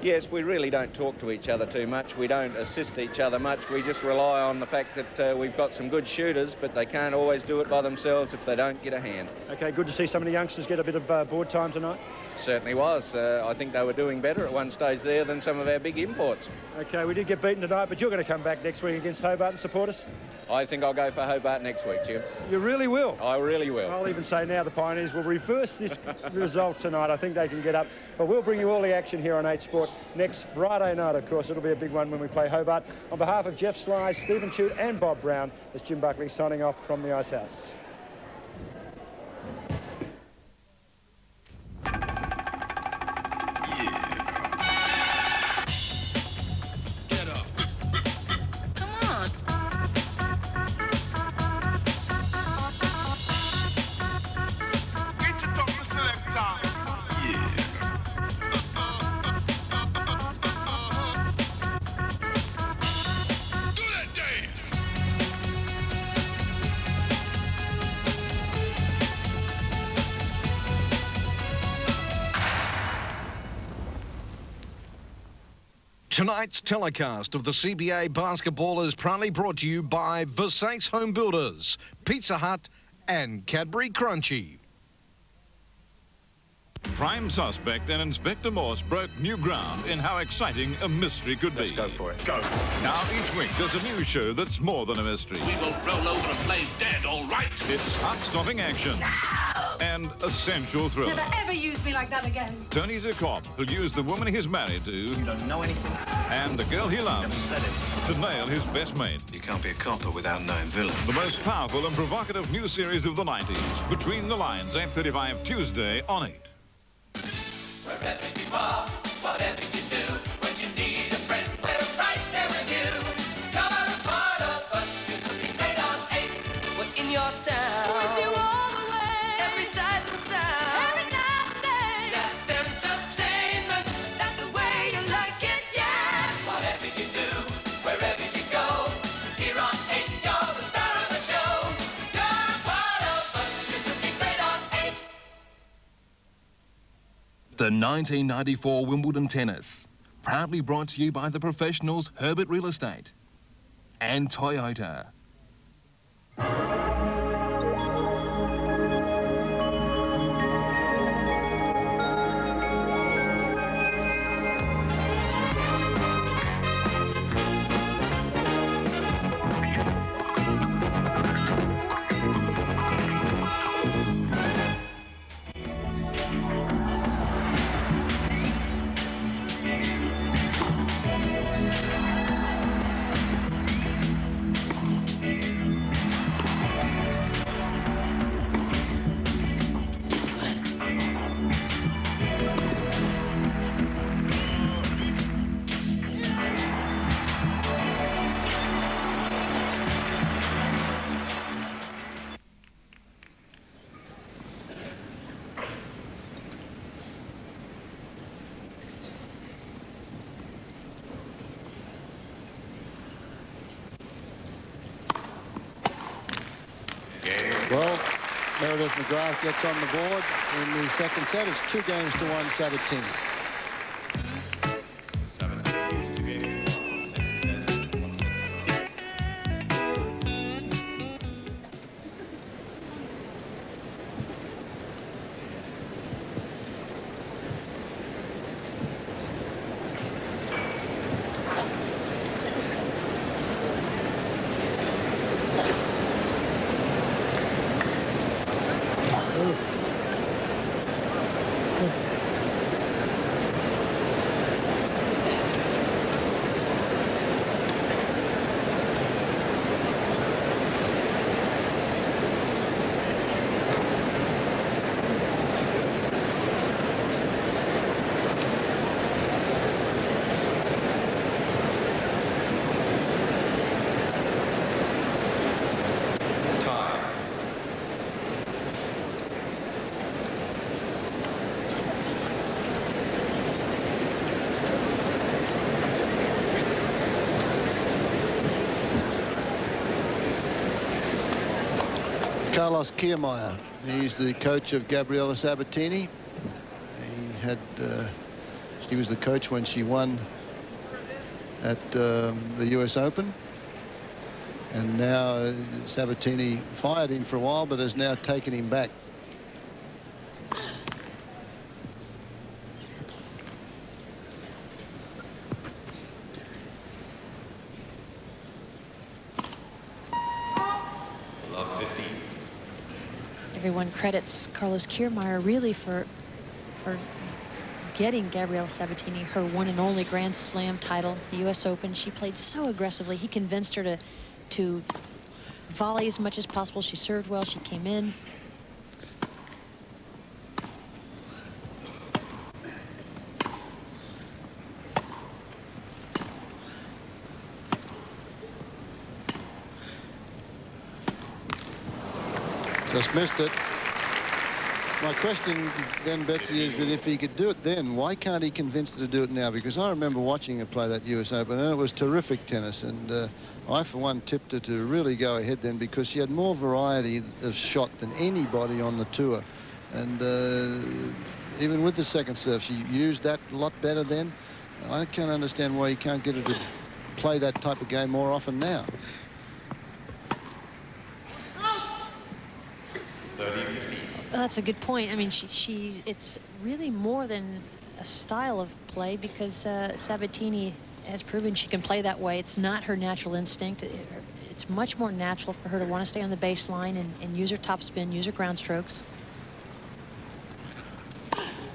Yes, we really don't talk to each other too much. We don't assist each other much. We just rely on the fact that we've got some good shooters, but they can't always do it by themselves if they don't get a hand. Okay, good to see some of the youngsters get a bit of board time tonight. Certainly was. I think they were doing better at one stage there than some of our big imports. Okay, we did get beaten tonight, but you're going to come back next week against Hobart and support us? I think I'll go for Hobart next week, Jim. You really will? I really will. I'll even say now the Pioneers will reverse this result tonight. I think they can get up. But we'll bring you all the action here on 8 Sport next Friday night, of course. It'll be a big one when we play Hobart. On behalf of Jeff Sly, Stephen Chute and Bob Brown, it's Jim Buckley signing off from the Ice House. Tonight's telecast of the CBA basketball is proudly brought to you by Versace Home Builders, Pizza Hut and Cadbury Crunchy. Prime suspect and Inspector Morse broke new ground in how exciting a mystery could be. Let's go for it. Go. Now, each week, there's a new show that's more than a mystery. We will roll over and play dead, all right? It's heart-stopping action and a sensual thriller. Never ever use me like that again. Tony's a cop who'll use the woman he's married to. You don't know anything. And the girl he loves to nail his best mate. You can't be a copper without knowing villains. The most powerful and provocative new series of the 90s. Between the Lines, 8:35 Tuesday on 8. Wherever you are, whatever you do, when you need a friend, we're right there with you. Come on, a part of us, you could be made on 8. We're in your town. With you all the way. Every sight and sound. Every night and day. That's entertainment. That's the way you like it, yeah. Whatever you do, wherever you go, here The 1994 Wimbledon Tennis, proudly brought to you by the professionals Herbert Real Estate and Toyota. Well, Meredith McGrath gets on the board in the second set. It's 2-1 Sabatini. Carlos Kiermaier, he's the coach of Gabriela Sabatini. He was the coach when she won at the US Open, and now Sabatini fired him for a while but has now taken him back. Everyone credits Carlos Kiermaier really for getting Gabriela Sabatini her one and only Grand Slam title, the US Open. She played so aggressively. He convinced her to volley as much as possible. She served well. She came in. Just missed it. My question then, Betsy, is that if he could do it then, why can't he convince her to do it now? Because I remember watching her play that US Open, and it was terrific tennis. And I, for one, tipped her to really go ahead then because she had more variety of shot than anybody on the tour. And even with the second serve, she used that a lot better then. I can't understand why you can't get her to play that type of game more often now. Well, that's a good point. I mean, it's really more than a style of play because Sabatini has proven she can play that way. It's not her natural instinct. It's much more natural for her to want to stay on the baseline and use her topspin, use her ground strokes.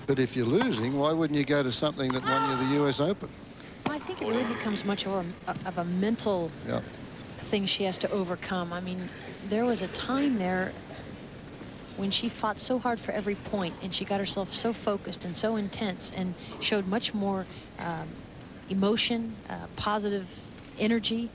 But if you're losing, why wouldn't you go to something that won you the US Open? Well, I think it really becomes much more of a mental thing she has to overcome. I mean, there was a time there when she fought so hard for every point and she got herself so focused and so intense and showed much more emotion, positive energy